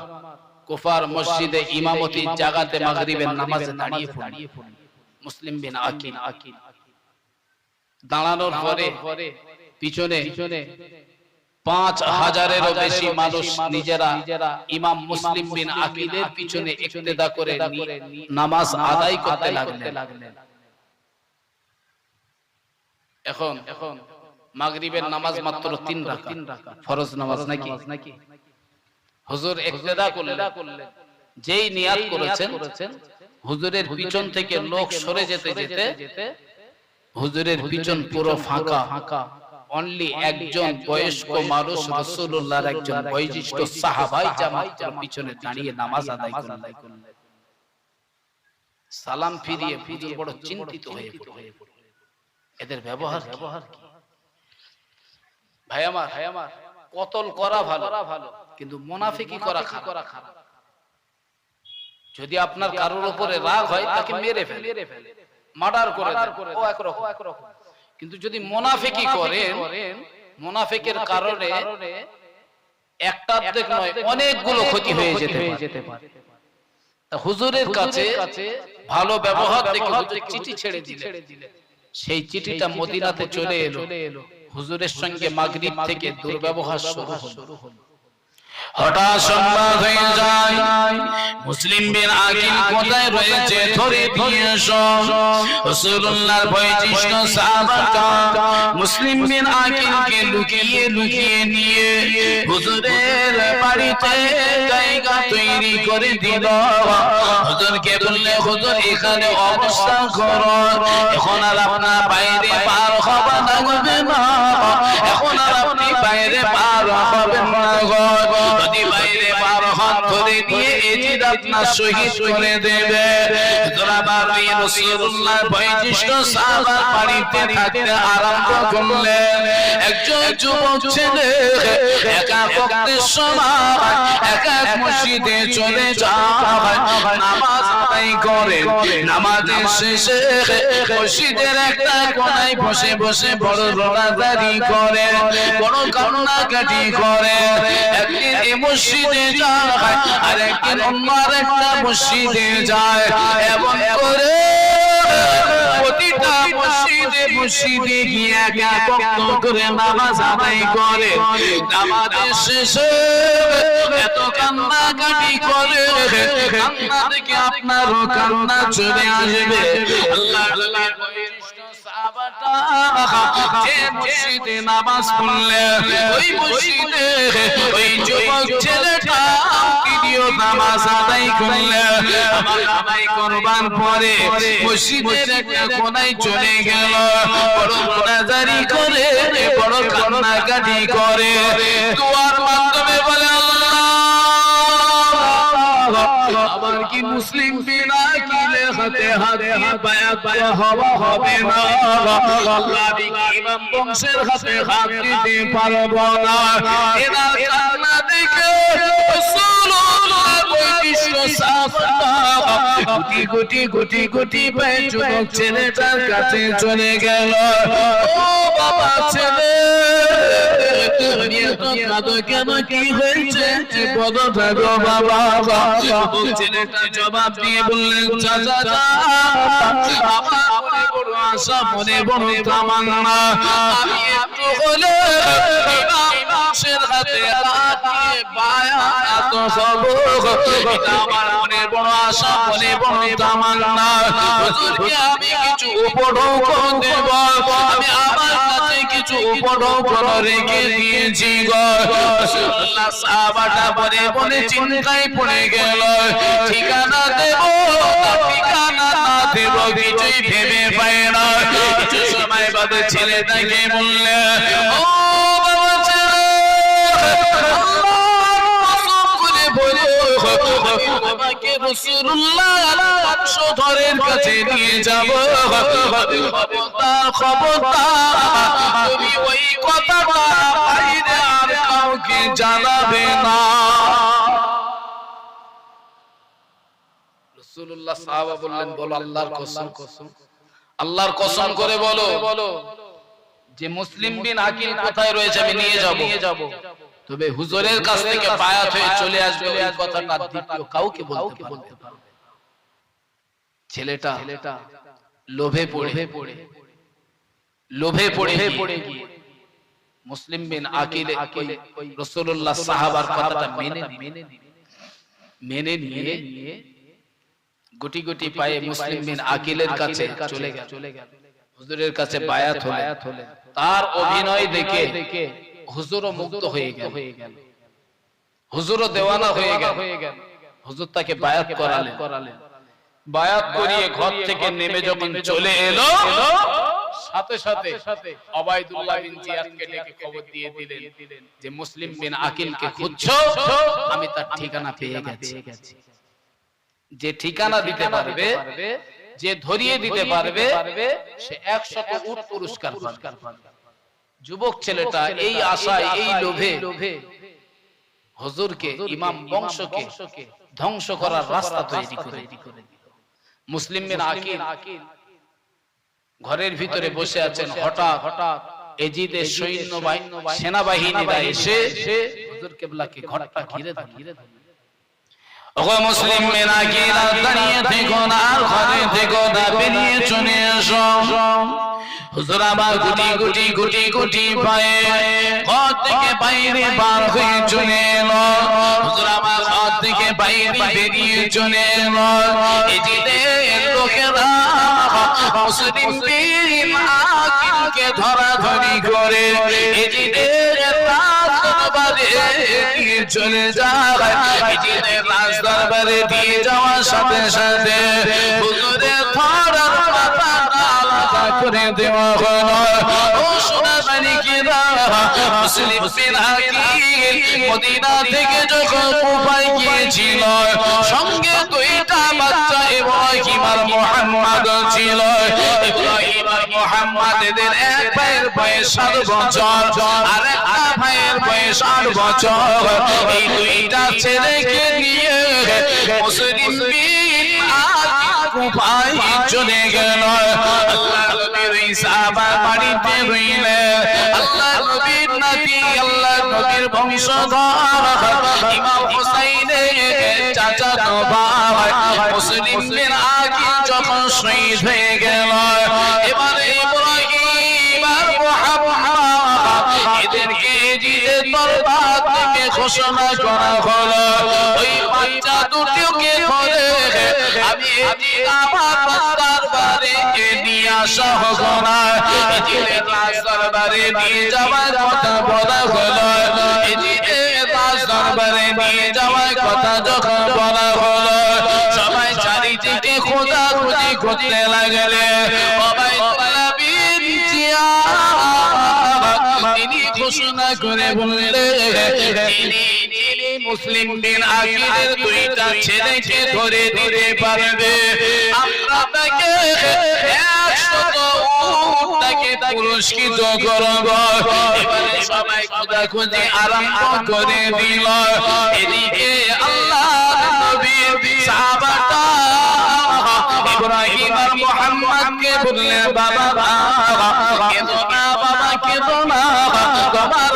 কুফার মসজিদে ইমামতি জাগাতে মাগরিবের নামাজে দাঁড়িয়ে পড়ল। মুসলিম বিন আকিল দাঁড়ানোর পরে পিছনে 5,000-এরও বেশি মানুষ নিজেরা ইমাম মুসলিম বিন আকিলের পিছনে ইক্তেদা করে নামাজ আদায় করতে লাগলেন। এখন মাগরিবের নামাজ মাত্র 3 রাকাত, ফরজ নামাজ নাকি। হুজুর ইক্তেদা করলেন, যেই নিয়াত করেছেন হুজুরের পিছন থেকে লোক সরে যেতে হুজুরের পিছন পুরো ফাঁকা, অনলি একজন বয়স্ক মানুষ রাসূলুল্লাহর একজন বয়োজ্যেষ্ঠ সাহাবাই জামাত পিছনে দাঁড়িয়ে নামাজ আদায় করলেন। সালাম ফিরিয়ে হুজুর বড় চিন্তিত হয়ে পড়লেন, এদের ব্যবহার কি? ভাই আমার, কতল করা ভালো, কিন্তু মুনাফিকি করা খারাপ। যদি আপনার কারোর উপরে রাগ হয় তাকে মেরে ফেলে, মার্ডার করে ও একরকম। কিন্তু যদি মুনাফিকি করেন, মুনাফিকের কারণে একটা অর্ধেক নয় অনেকগুলো ক্ষতি হয়ে যেতে পারে। হুজুরের কাছে ভালো ব্যবহার দেখে হুজুর চিঠি ছেড়ে দিলেন। সেই চিঠিটা মদিনাতে চলে এলো। হুজুরের সঙ্গে মাগরিব থেকে দুর্ব্যবহার শুরু হলো। হঠাৎ সংবাদ হয়ে যায়, মুসলিম বিন আকিল কোথায় রয়েছে ধরে দিয়ে এসো। রাসূলুল্লাহর বয়োজ্যেষ্ঠ সাহাবারা মুসলিম বিন আকিলকে লুকিয়ে নিয়ে হুজুরের বাড়িতে জায়গা তৈরি করে দিল। হুজুরকে বললে, হুজুর এখানে অবস্থান করো, এখন আর আপনার বাইরে পার হওয়া লাগবে না, এখন আর আপনি বাইরে পার হবেন না। যদি বাইরে পার হন ধরে নিয়ে এজিদ আপনার শহীদ করে দেবে। রাসূলুল্লাহর বয়োজ্যেষ্ঠ সাহাবা বাড়িতে থাকতে আরম্ভ করলেন। একজন যুবক ছেলে একা বক্তের সময় একা মসজিদে চলে যায়, নামাজ আদায় করে। নামাজের শেষে মসজিদের একটা কোণায় বসে বড় রোনাজারি করে, বড় কান্নাকাটি করে। একদিন এই মসজিদে যায় আর একদিন অন্য আরেকটা মসজিদে যায়, এমন করে প্রতিটা মসজিদে গিয়ে একা বক্ত করে নামাজ আদায় করে। নামাজের শেষে এত কান্নাকাটি করে, কান্না দেখে আপনারও কান্না চলে আসবে। আল্লাহ যে মসজিদে নামাজ পড়লেন ওই মসজিদে ওই যুবক ছেলেটা নামাজ আদায় করলেন। আদায় করবার পরে মসজিদের একটা কোণায় চলে গেল, বড় মোনাজারি করে, বড় কান্নাকাটি করে, দোয়ার মাধ্যমে বলে, আবার কি মুসলিম বিন আকিলের হাতে বায়াত হওয়া হবে না? আমি ইমাম বংশের হাতে হাত দিতে পারবো না। এরা কান্না দেখে গুটি পায়ে যুবক ছেলেটার কাছে চলে গেল। ও বাবা ছেলে, কেন কি হয়েছে? বাবা ছেলেটা জবাব দিয়ে বললেন, চাচা আমার মনে বড় আশা, মনে বড় তামান্না, আমি একটু হলে ইমামের হাতে হাত দিয়ে বায়াত হব। এটা আমার মনে বড় আশা, মনে বড় তামান্না। হুজুরকে আমি কিছু উপঢৌকন দেব, আমি আমার কাছে কিছু উপঢৌকন রেখে দিয়েছি গো। রাসূলুল্লাহ সাহাবাটা বলে চিন্তায় পড়ে গেল, ঠিকানা দেব, ঠিকানা না দেব কিছুই ভেবে পায় না। কিছু সময় বাদে ছেলেটাকে বললে, ও বাবা ছেলে, তোমাকে রাসূলুল্লাহর বংশধরের কাছে নিয়ে যাব। খবরদার তুমি ওই কথাটা বাইরে আর কাউকে জানাবে না। রাসূলুল্লাহ সাহাবা বললেন, বলো আল্লাহর কসম, আল্লাহর কসম করে বলো যে মুসলিম বিন আকিল কোথায় রয়েছে আমি নিয়ে যাব। তবে হুজুরের কাছ থেকে বায়াত হয়ে চলে আসবে, এই কথাটা দ্বিতীয় কাউকে বলতে পারবে। ছেলেটা লোভে পড়ে গিয়ে মুসলিম বিন আকিল রাসূলুল্লাহ সাহাবার কথাটা মেনে নিয়ে গুটি গুটি পায়ে মুসলিম বিন আকিলের কাছে চলে গেল। হুজুরের কাছে বায়াত হলো। তার অভিনয় দেখে হুজুরও মুগ্ধ হয়ে গেল, হুজুরও দেওয়ানা হয়ে গেল। হুজুর তাকে বায়াত করালেন। বায়াত করিয়ে ঘর থেকে নেমে যখন চলে এলো, সাথে সাথে ওবাইদুল্লাহ বিন জিয়াদকে ডেকে খবর দিয়ে দিলেন যে মুসলিম বিন আকিলকে খুঁজছো, আমি তার ঠিকানা পেয়ে গেছি। যে ঠিকানা দিতে পারবে, যে ধরিয়ে দিতে পারবে, সে 100 উট পুরস্কার পাবে। যুবক ছেলেটা এই আশায়, এই লোভে হুজুরকে, ইমাম বংশকে ধ্বংস করার রাস্তা তৈরি করে দিল। মুসলিম বিন আকিল ঘরের ভিতরে বসে আছেন। হঠাৎ এজিদের সেনাবাহিনীরা এসে হুজুর কিবলাকে ঘরটা ঘিরে ধরে, ওগো মুসলিম বিন আকিল, দাঁড়িয়ে থেকো না, ঘরে থেকো না, বেরিয়ে চলে এসো। হুজুর আবার গুটি পায়ে ঘর থেকে বাইরে বার হয়ে চলে এলো। হুজুর আবার ঘর থেকে বাইরে বেরিয়ে চলে এলো। এজিদের লোকেরা মুসলিম বিন আকিলকে ধরাধরি করে এজিদের রাজদরবারে দিয়ে চলে যায়। এজিদের রাজদরবারে দিয়ে যাওয়ার সাথে সাথে হুজুরের ধরার মাথাটা আলাদা করে দেওয়া হলো। ও সোনা মানিকেরা, মুসলিম বিন আকিল মদিনা থেকে যখন কুফায় গিয়েছিল, সঙ্গে 2টা বাচ্চা ইব্রাহিম আর মুহাম্মদ ছিল। ইব্রাহিম আর মুহাম্মাদের এক ভাইয়ের বয়স 7 বছর, আর একটা ভাইয়ের বয়স 8 বছর। এই 2টা ছেলেকে নিয়ে মুসলিম বিন আকিল কুফায় চলে গেল। আল্লাহ নবীর সাহাবা বাড়িতে রইলেন। আল্লাহ নবীর নাতি, আল্লাহ নবীর বংশধর ইমাম হুসাইনের চাচাতো ভাই মুসলিম বিন আকিল যখন শহীদ হয়ে গেল, এবারে ইব্রাহিম আর মুহাম্মদ এদেরকে এজিদের দরবার থেকে ঘোষণা করা হলো, ওই বাচ্চা দুটোকে ধরে আমি এজিদ আমার দরবারে নিয়ে আসা হলো না। এজিদের দরবারে নিয়ে যাওয়ার কথা বলা হলো। এজিদের দরবারে নিয়ে যাওয়ার কথা যখন বলা হলো, সবাই চারিদিকে খোঁজাখুঁজি করতে লাগলে। ওবাইদুল্লাহ বিন জিয়াদ তিনি ঘোষণা করে বললেন, তিনি মুসলিম বিন আকিলের 2টা ছেলেকে ধরে দিতে পারবে, আমরা তাকে 100 উট তাকে পুরস্কৃত করব। এবারে সবাই খোঁজাখুঁজি আরম্ভ করে দিল। এদিকে আল্লাহ নবীর সাহাবাটা ইব্রাহিম আর মুহাম্মদকে বললেন, বাবা কেঁদো না, বাবা কেঁদো না, তোমার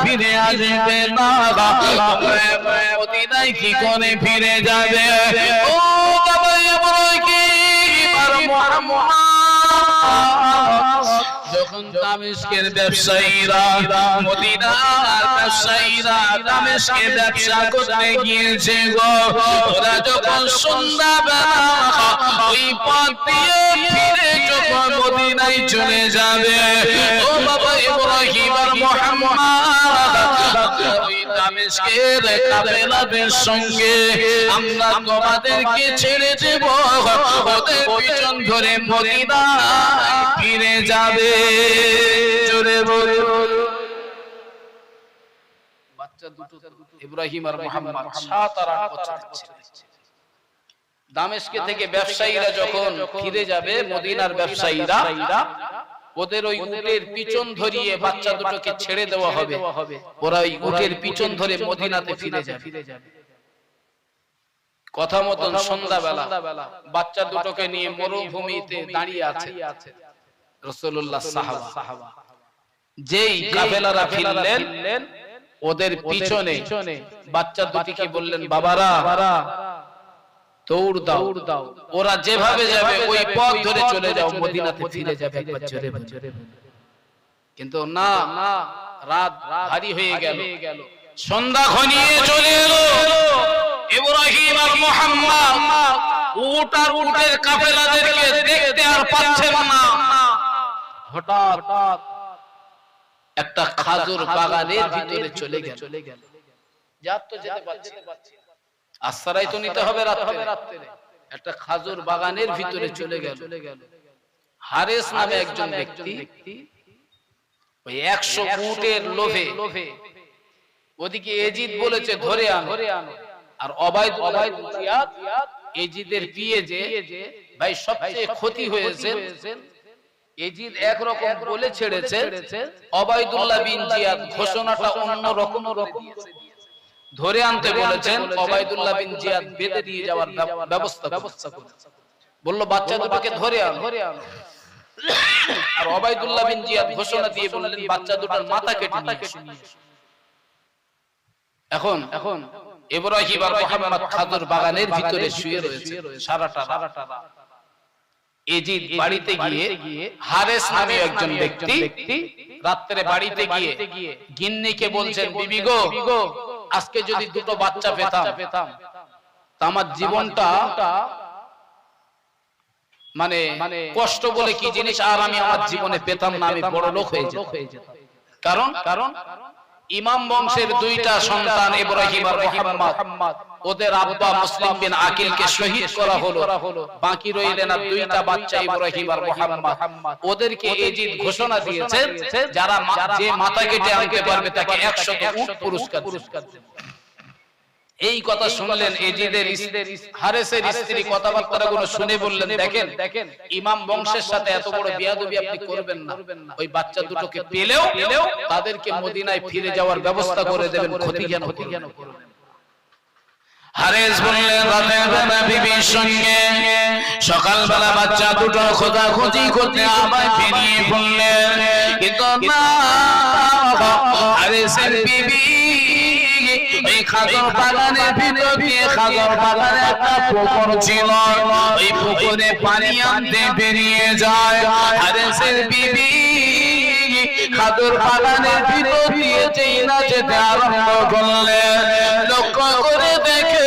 ফিরে আসবে না। মদিনায় কি করে ফিরে যাবে? ও বাবা ইব্রাহিম আর মুহাম্মদ যখন দামেস্কের ব্যবসায়ীরা, মদিনার ব্যবসায়ীরা দামেস্কে ব্যবসা করতে গিয়েছে গো, ওরা যখন সন্ধ্যাবেলা ওই পথ দিয়ে ফিরে যখন মদিনায় চলে যাবে, ও বাবা ইব্রাহিম আর মুহাম্মদ দামেস্কের কাফেলাদের সঙ্গে আমরা তোমাদেরকে ছেড়ে দেব, ওদের পিছন ধরে মদিনায় ফিরে যাবে। জোরে বলো। বাচ্চা দুটো ইব্রাহিম আর মুহাম্মদ 7 আর 8 বছর ছিল। দামেস্কে থেকে ব্যবসায়ীরা যখন ফিরে যাবে, মদিনার ব্যবসায়ীরা, ওদের ওই উটের পিছন ধরিয়ে বাচ্চা দুটোকে ছেড়ে দেওয়া হবে। ওরা ওই উটের পিছন ধরে মদিনাতে ফিরে যাবে। কথা মতন সন্ধ্যাবেলা বাচ্চা দুটোকে নিয়ে মরুভূমিতে দাঁড়িয়ে আছে রাসূলুল্লাহ সাহাবা। যেই কাফেলারা ফিরলেন, ওদের পিছনে বাচ্চা দুটিকে বললেন, বাবারা দৌড় দাও, ওরা যেভাবে যাবে ওই পথ ধরে চলে যাও, মদিনাতে ফিরে যাবে। একবার জোরে জোরে। কিন্তু না, রাত ভারী হয়ে গেল, সন্ধ্যা ঘনিয়ে চলে এলো। ইব্রাহিম আর মুহাম্মদ উট আর উটের কাফেলাদেরকে দেখতে আর পাচ্ছেন না। হঠাৎ একটা খাজুর বাগানের ভিতরে চলে গেল। যাত তো যেতে পারছে, আশ্রয় তো নিতে হবে রাতে। একটা খাজুর বাগানের ভিতরে চলে গেল। হারেস নামে একজন ব্যক্তি ওই 100 উটের লোভে, ওদিকে এজিদ বলেছে ধরে আনো, আর ওবাইদ জিয়াদ এজিদের পিয়ে যে ভাই সবচেয়ে ক্ষতি হয়েছে। এজিদ একরকম বলে ছেড়েছে, ওবাইদুল্লাহ বিন জিয়াদ ঘোষণাটা অন্য রকম দিয়েছে। ধরে আনতে বলেছেন, ওবাইদুল্লাহ বিন জিয়াদ বেঁধে দিয়ে যাওয়ার ব্যবস্থা করেছে। বলল বাচ্চা দুটোকে ধরে আনো। আর ওবাইদুল্লাহ বিন জিয়াদ ঘোষণা দিয়ে বললেন বাচ্চা দুটোর মাথা কেটে নিয়ে এসো। এখন ইব্রাহিম আর মুহাম্মদ খাজুর বাগানের ভিতরে শুয়ে রয়েছে সারাটা রাত। এজিদ বাড়িতে গিয়ে, হারেস নামে একজন ব্যক্তি রাত্রে বাড়িতে গিয়ে গিন্নিকে বলছেন, বিবি গো, আজকে যদি দুটো বাচ্চা পেতাম তা আমার জীবনটা মানে কষ্ট বলে কি জিনিস আর আমি আমার জীবনে পেতাম না, আমি বড় লোক হয়ে যেতাম। কারণ ইমাম বংশের দুইটা সন্তান ইব্রাহিম আর মুহাম্মদ, ওদের আব্বা মুসলিম বিন আকিলকে শহীদ করা হলো। বাকি রইলেন আর দুইটা বাচ্চা ইব্রাহিম আর মুহাম্মদ। ওদেরকে এজিদ ঘোষণা দিয়েছে, যারা যে মাথা কেটে আনতে পারবে তাকে 100 উট পুরস্কার দেবে। এই কথা শুনলেন এজিদের হারেসের স্ত্রী, কথাবার্তা গুলো শুনে বললেন, দেখেন ইমাম বংশের সাথে এত বড় বিয়াদবি আপনি করবেন না। ওই বাচ্চা দুটোকে পেলেও তাদেরকে মদিনায় ফিরে যাওয়ার ব্যবস্থা করে দেবেন, ক্ষতি যেন করবেন। হারেস বললেন, রাতের বেলা বিবির সঙ্গে সকালবেলা বাচ্চা দুটো খোঁজাখুঁজি করতে আমায় ফিরিয়ে বললেন, কিন্তু না, হারেসের বিবি এই খাজুর বাগানের ভিতর দিয়ে, খাজুর বাগানে একটা পুকুর ছিল, ওই পুকুরে পানি আনতে বেরিয়ে যায়। হারেসের বিবি খাজুর বাগানের ভিতর দিয়ে যেই না যেতে আরম্ভ করলেন, লক্ষ্য করে দেখে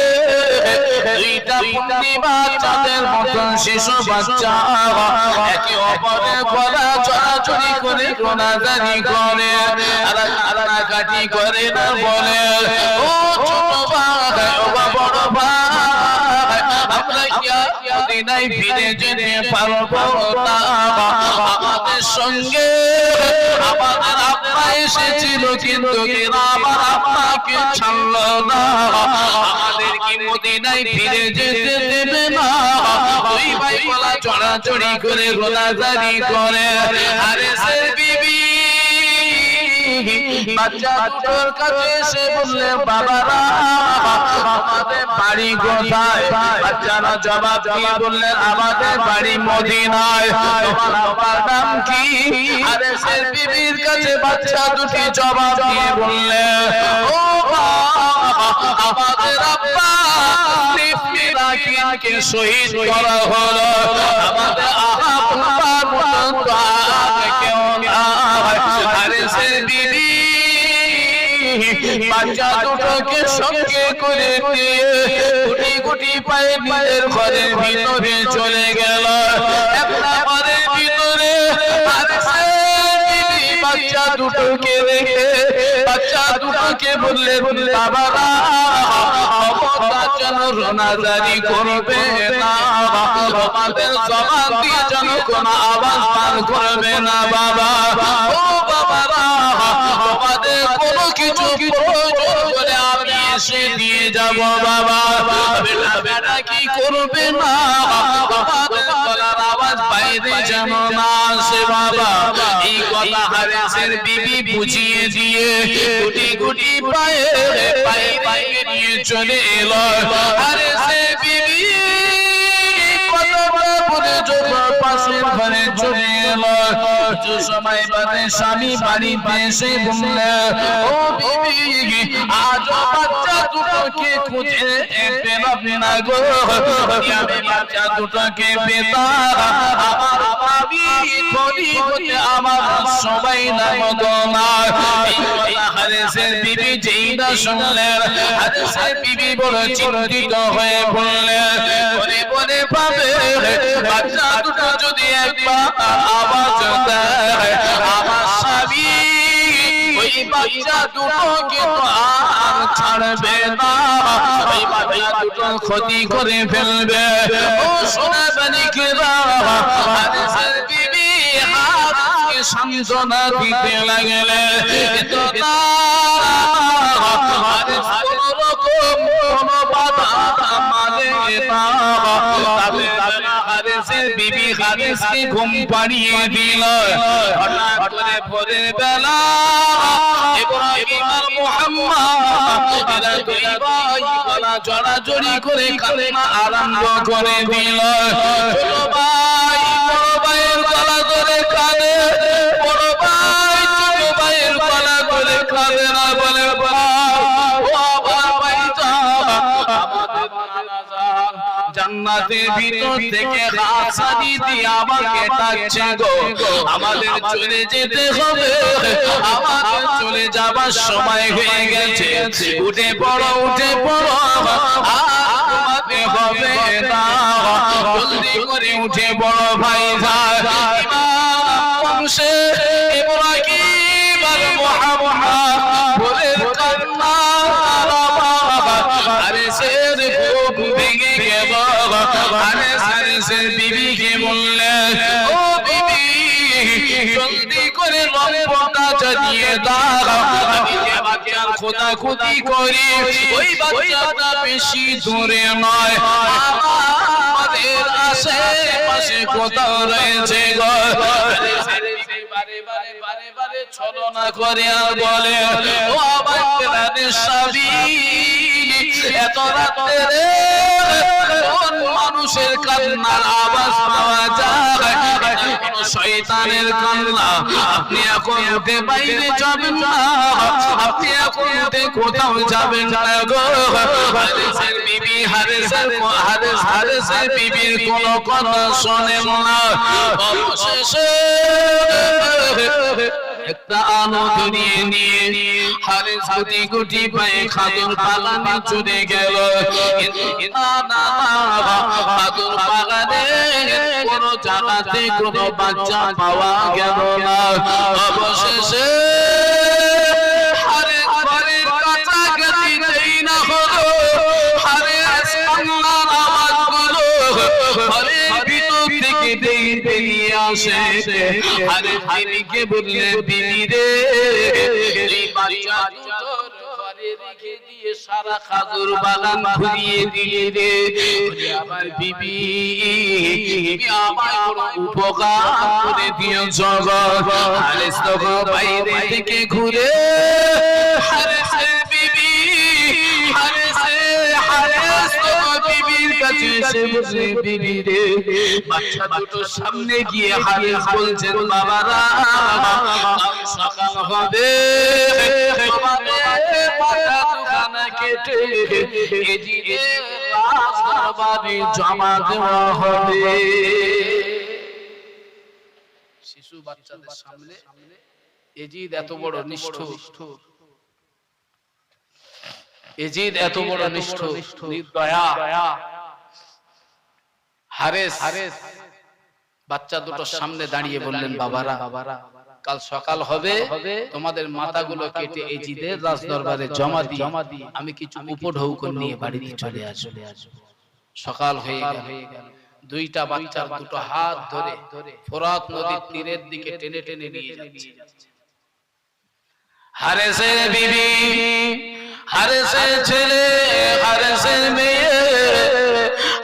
দুইটা পূর্ণিমা চাঁদের মতন শিশু বাচ্চা একে অপরের গলা চড়াচড়ি করে গোনাজানি করে আর কান্নাকাটি করে না, বলে, ও ছোট ভাই, ও বড় ভাই, আমরা কি মদিনায় ফিরে যেতে পারবো না? আমাদের সঙ্গে আমাদের আব্বা এসেছিল, কিন্তু আমার আব্বাকে ছাড়লো না, আমাদের কি মদিনায় ফিরে যেতে দেবে না? ওই ভাই গলা চড়াচড়ি করে গোনাজানি করে। হারেসের বিবি বাচ্চা দুটোর কাছে এসে বললেন, বাবারা আমাদের বাড়ি কোথায়? বাচ্চারা জবাব দিয়ে বললেন, আমাদের বাড়ি মদিনায়। তোমার আব্বার নাম কি? হারেসের বিবির কাছে বাচ্চা দুটি জবাব দিয়ে বললেন, ও আমাদের আব্বা কে শহীদ করা হলো, আমাদের আব্বার মতন কেউ না। হারেসের বিবি বাচ্চা দুটোকে সঙ্গে করে দিয়ে গুটি গুটি পায়ে নিজের ঘরের ভিতরে চলে গেল। একটা ঘরের ভিতরে হারেসের বিবি বাচ্চা দুটোকে রেখে বাচ্চা দুটোকে বললেন বাবারা খবরদার যেন রোনাজারি করবে না, তোমাদের জবান দিয়ে যেন কোনো আওয়াজ বার করবে না বাবা। ও বাবারা তোমাদের কোনো কিছু প্রয়োজন হলে আমি এসে দিয়ে যাব বাবা, বেটা বেটা কি করবে না, তোমাদের গলার আওয়াজ বাইরে যেন না আসে বাবা। এই কথা হারেসের বিবি বুঝিয়ে দিয়ে গুটি গুটি পায়ে পায়ে পায়ে নিয়ে চলে এলো। হারেসের বিবি পাশের ঘরে চলে এলো। কিছু সময় বাদে স্বামী বাড়িতে এসে বললে ও বিবি আজ বাচ্চা দুটোকে খুঁজে পেলাম না গো, আমি বাচ্চা দুটোকে পেতাম আমার ভাবি ধনী হতে আমার সবাই নাম গোনা। এই কথা হারেসের বিবি যেই না শুনলেন হারেসের বিবি বড় চিন্তিত হয়ে পড়লেন। বলে বলে পাবে বাচ্চা দুটো যদি একবার আওয়াজ দেয় আমার স্বামী ওই বাচ্চা দুটোকে তো আর ছাড়বে না, ওই বাচ্চা দুটো ক্ষতি করে ফেলবে। ও সোনা বালিকেরা হারেসের বিবি হাতকে সান্ত্বনা দিতে লাগলে তো কোনো রকম কোনো বাধা মানে না। হারেসের বিবি হারেসকে ঘুম পাড়িয়ে দিল। হঠাৎ করে ভোরের বেলা ইব্রাহিম আর মুহাম্মদ এরা দুই ভাই গলা জড়াজড়ি করে কান্না আরম্ভ করে দিল। ছোট ভাই বড় ভাইয়ের গলা ধরে কাঁদে, বড় ভাই ছোট ভাইয়ের গলা ধরে কাঁদে না, বলে জান্নাতের ভিতর থেকে হাসানি দিয়ে আমাকে ডাকছে গো, আমাদের চলে যেতে হবে, আমাদের চলে যাবার সময় হয়ে গেছে, উঠে পড়ো উঠে পড়ো, আমাকে হবে না, জলদি করে উঠে বড় ভাই যায়। বংশে ইব্রাহিম আর মুহাম্মদ বলে কান্না হারেসের বুক ভেঙে গেল। হারেসের বিবিকে বললেন ও বিবি জলদি করে লম্বটা জ্বালিয়ে দাও, আমি যে বাচ্চার খোদাখুদি করি ওই বাচ্চাটা বেশি দূরে নয়, আমাদের আশেপাশে কোথাও রয়েছে গো। ছলনা করে আর বলে ও আমার প্রাণের স্বামী এত রাতে কোন মানুষের কান্নার আওয়াজ পাওয়া যায়, শয়তানের কান্না, আপনি এখন উঠে বাইরে যাবেন না, আপনি এখন উঠে কোথাও যাবেন না গো। হারেসের বিবি হারেসের বিবির কোনো কথা শোনেন না। অবশেষে একটা আলো ধরিয়ে নিয়ে হারেস গুটি গুটি পায়ে খাদুর বাগানে চলে গেল। খাদুর বাগানে কোন জায়গাতে কোন বাচ্চা পাওয়া গেল না। অবশেষে হারেস ঘরের কাছাকাছি যেই না হলো হারেস কান্নার আওয়াজ হলো, ঘরের ভিতর থেকে বেরিয়ে আসে। হারেস বিবিকে বললেন বিবি রে এই বাচ্চা দুটোর ঘরে রেখে দিয়ে সারা খাজুর বাগান ঘুরিয়ে দিয়ে রে আমার বিবি আমায় বড় উপকার করে দিয়েছ। হারেস তখন বাইরে থেকে ঘুরে হারেসের বিবি হারেস তখন বিবির কাছে এসে বসে বিবি রে বাচ্চা দুটোর সামনে গিয়ে হারেস বলছেন বাবারা সকাল হবে তোমাদের পাটা দুখানা কেটে এদিকে রাস্তার বাড়ি জমা দেওয়া হবে। শিশু বাচ্চাদের সামনে এজিদ এত বড় নিষ্ঠুর, এজিদ এত বড় নিষ্ঠুর নির্দয়া। হারেস বাচ্চা দুটোর সামনে দাঁড়িয়ে বললেন বাবারা কাল সকাল হবে তোমাদের মাথাগুলো কেটে এই জিদের রাজ দরবারে জমা দিয়ে আমি কিছু উপঢৌকন নিয়ে বাড়িতে চলে আসবো। সকাল হয়ে গেল, দুইটা বাচ্চার দুটো হাত ধরে ফোরাত নদীর তীরের দিকে টেনে টেনে নিয়ে যাচ্ছে। হারেসের বিবি, হারেসের ছেলে, হারেসের মেয়ে,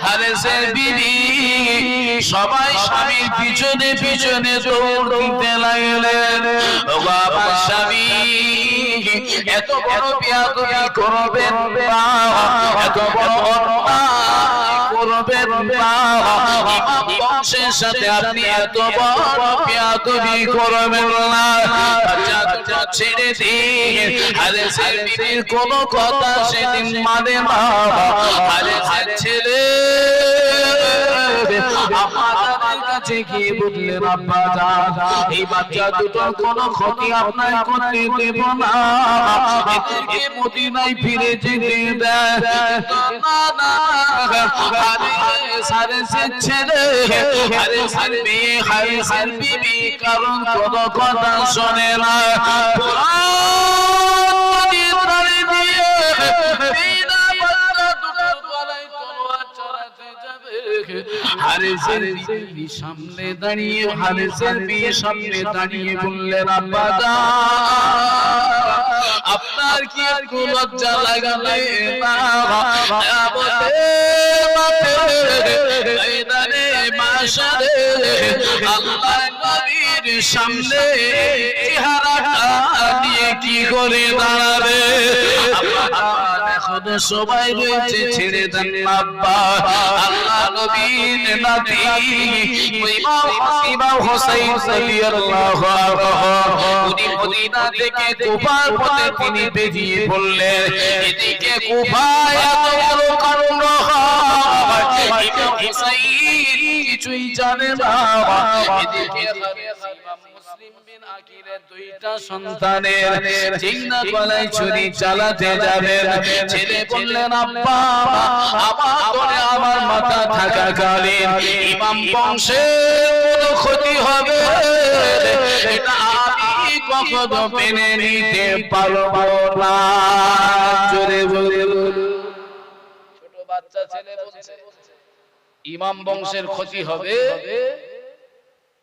হারেসের বিবি সবাই স্বামীর পিছনে পিছনে দৌড় দিতে লাগলেন। ও বাবা, স্বামী এত বড় বিয়াদবি করবেন না, এত বড় অন্যায় করবেন না, ইমাম বংশের সাথে আপনি এত বড় বিয়াদবি করবেন না। বাচ্চা দুটো ছেড়ে দিন। হারেসের বিবির কোনো কথা সেদিন মানে না। হারেসের ছেলে আপনাদের কাছে গিয়ে বললেন, আব্বা জান, এই বাচ্চা দুটোর কোনো ক্ষতি আপনার করতে দেব না, এদেরকে মদিনায় ফিরে যেতে দেন। না না, হারেসের ছেলে, হারেসের মেয়ে, হারেসের বিবি কারণ কোনো কথা শোনে না। হারেসের বিবি সামনে দাঁড়িয়ে, হারেসের বিয়ে সামনে দাঁড়িয়ে বললেন, আব্বা জান, আপনার কি একটু লজ্জা লাগালে না? ময়দানে মাশারে আল্লাহ নবীর সামনে চেহারাটা নিয়ে কি করে দাঁড়াবে? এখন সবাই রয়েছে, ছেড়ে দেন আব্বা। আল্লাহ নবীর নাতি ইমাম হোসেন রাদিয়াল্লাহু আনহু উনি মদিনা থেকে কুফার পথে তিনি বেরিয়ে পড়লেন। এদিকে কুফায় এত বড় কাণ্ড হয়, ইমাম হোসেন কিছুই জানে না। এদিকে ইমাম মুসলিম বিন আকিলের দুইটা সন্তানের জিন্না গলায় ছুরি চালাতে যাবেন। ছেলে বললেন, আব্বা, আমার মাথা থাকাকালীন ইমাম বংশের কোনো ক্ষতি হবে এটা আমি কখনো মেনে নিতে পারবো না। জোরে জোরে ছোট বাচ্চা ছেলে বলছে, ইমাম বংশের ক্ষতি হবে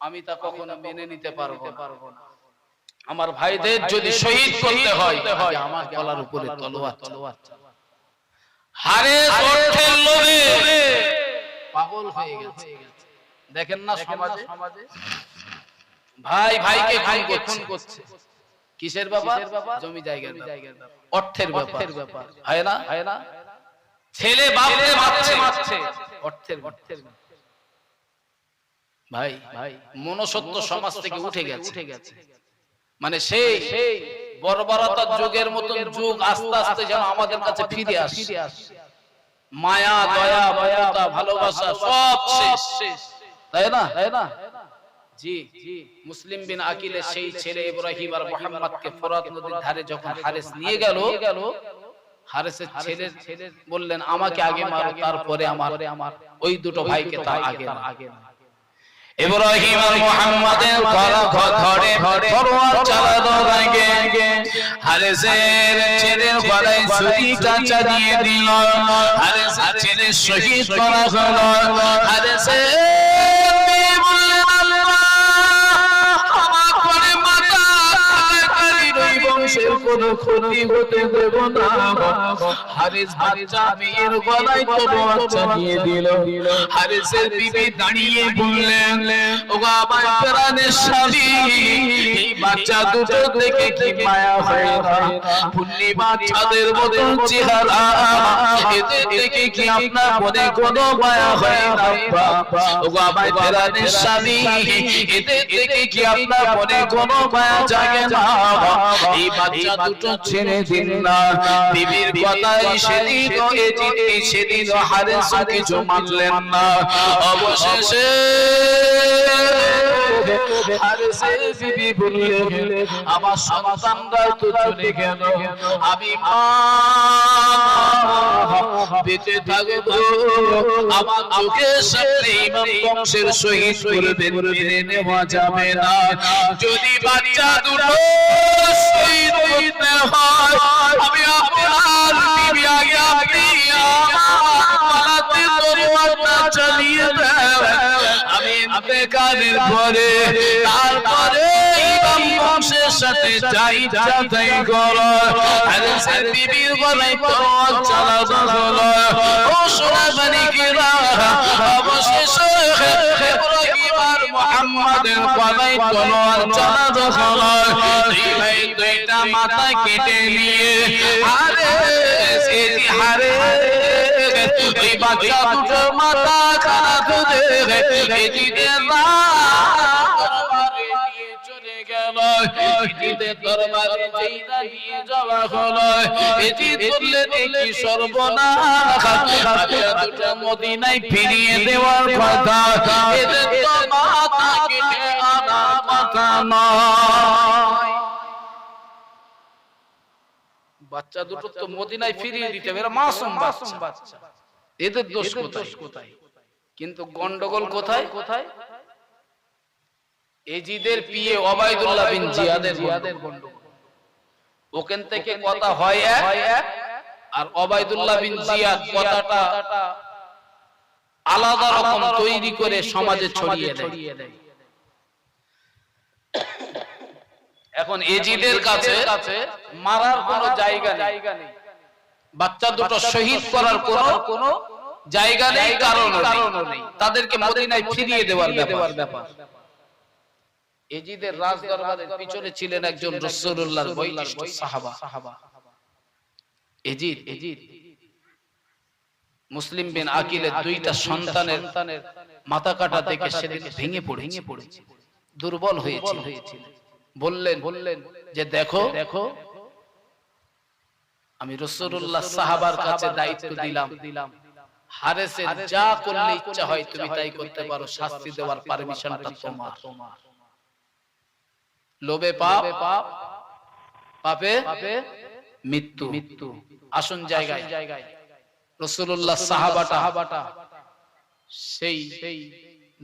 আমি তা কখনো মেনে নিতে পারবো না। আমার ভাইদের যদি শহীদ করতে হয় আমার গলার উপরে তলোয়ার। হারেস অর্থের লোভে পাগল হয়ে গেছে। দেখেন না সমাজে ভাই ভাইকে খুন করছে, কিসের ব্যাপার? জমি জায়গার ব্যাপার, অর্থের ব্যাপার, হয় না? ছেলে বাপকে মারছে, অর্থের ভাই মনসত্ব সমাজ থেকে উঠে গেছে। মানে সেই বর্বরতার যুগের মতন যুগ আস্তে আস্তে যেন আমাদের কাছে ফিরে আসে। মায়া, দয়া, মমতা, ভালোবাসা সব শেষ, তাই না? জি, মুসলিম বিন আকিলের সেই ছেলে ইব্রাহিম আর মুহাম্মদকে ফোরাত নদীর ধারে যখন হারেস নিয়ে গেল, হারেসের ছেলে বললেন, আমাকে আগে মারো, তারপরে আমার ওই দুটো ভাইকে তার আগে। ইব্রাহিম আর মুহাম্মাদের গলা ধরে তরোয়ার চালানো লাগে। হারেসের ছেলের গলায় ছুরিটা চালিয়ে দিল। হারেসের ছেলে শহীদ করা হলো। হারেসের মেয়ে বললেন, আল্লাহ, আমার পরে মাতা ওই বংশের কোনো ক্ষতি হতে দেব না। হারেস বাচ্চা মেয়ের গলায় তরোয়ার চালিয়ে দিল। হারেসের বিবি দাঁড়িয়ে বললেন, ও আমার প্রাণের স্বামী, এই বাচ্চা দুটো দেখে কি মায়া হয়ে যায়, পূর্ণিমা চাঁদের মতো চেহারা, এদের দেখে কি আপনার মনে কোনো মায়া হয় না? ও আমার প্রাণের স্বামী, এদের দেখে কি আপনার মনে কোনো মায়া জাগে না? এই বাচ্চা দুটো ছেড়ে দিন না। বিবির কথাই সেদিন সেদিন হারেস কিছু মানলেন না। অবশেষে হারেসের বিবি বললেন, আমার সন্তানরা তো চলে গেল, আমি মা বেঁচে থাকবো, আমার চোখের সামনে ইমাম বংশের শহীদ করবেন, মেনে নেওয়া যাবে না। যদি বাচ্চা দুটো শহীদ করতে হয়, আমি আপনার বিবি আগে আপনি পালাতে তরোয়ারটা চালিয়ে দেন, আমি ইন্তেকালের পরে তারপরে ইমাম বংশের সাথে যাই যাতাই করো। হারেসের বিবির গলায় তরোয়ার চালানো হলো। ও সোনাবানি কিরা, অবশেষে ইব্রাহিম আর মুহাম্মাদের গলায় তরোয়ার চালানো হলো। দুই ভাই দুইটা মাথা কেটে নিয়ে হারেস ওই বাচ্চা দুটো মাথা খানা খুঁজে এজিদের চলে গেল। এজিদের দরবারে যেইনা নিয়ে যাওয়া হলো, এজিদ বললেন কি সর্বনাশ, বাচ্চা দুটো মদিনায় ফিরিয়ে দেওয়ার কথা, এদের তো মাথা কেটে আনা কথা নয়। বাচ্চা দুটো তো মদিনায় ফিরিয়ে দিতে হবে, এরা মাসুম বাচ্চা, এদের দোষ কোথায়? কিন্তু গন্ডগোল কোথায়? এজিদের পিয়ে ওবাইদুল্লাহ বিন জিয়াদের গন্ডগোল। ওখান থেকে কথা হয় এক, আর ওবাইদুল্লাহ বিন জিয়াদ কথাটা আলাদা রকম তৈরি করে সমাজে ছড়িয়ে দেয়। এখন এজিদের কাছে মারার কোনো জায়গা নেই, বাচ্চা দুটো শহীদ করার কোনো জায়গা নেই, কারণ নেই, তাদেরকে মদিনায় ফিরিয়ে দেওয়ার ব্যাপার। এজিদের রাজ দরবারের পিছনে ছিলেন একজন রাসূলুল্লাহর বয়োজ্যেষ্ঠ সাহাবা এজিদ। মুসলিম বিন আকিলের দুইটা সন্তানের মাথা কাটা দেখে সেদিন ভেঙে পড়েছে, দুর্বল হয়েছিল। বললেন যে দেখো, আমি রাসূলুল্লাহ সাহাবার কাছে দায়িত্ব দিলাম, হারেসের যা করলে ইচ্ছা হয় তুমি তাই করতে পারো, শাস্তি দেওয়ার পারমিশনটা তোমার। লোভে পাপ, পাপে মৃত্যু। আসুন জায়গায় রাসূলুল্লাহ সাহাবাটা সেই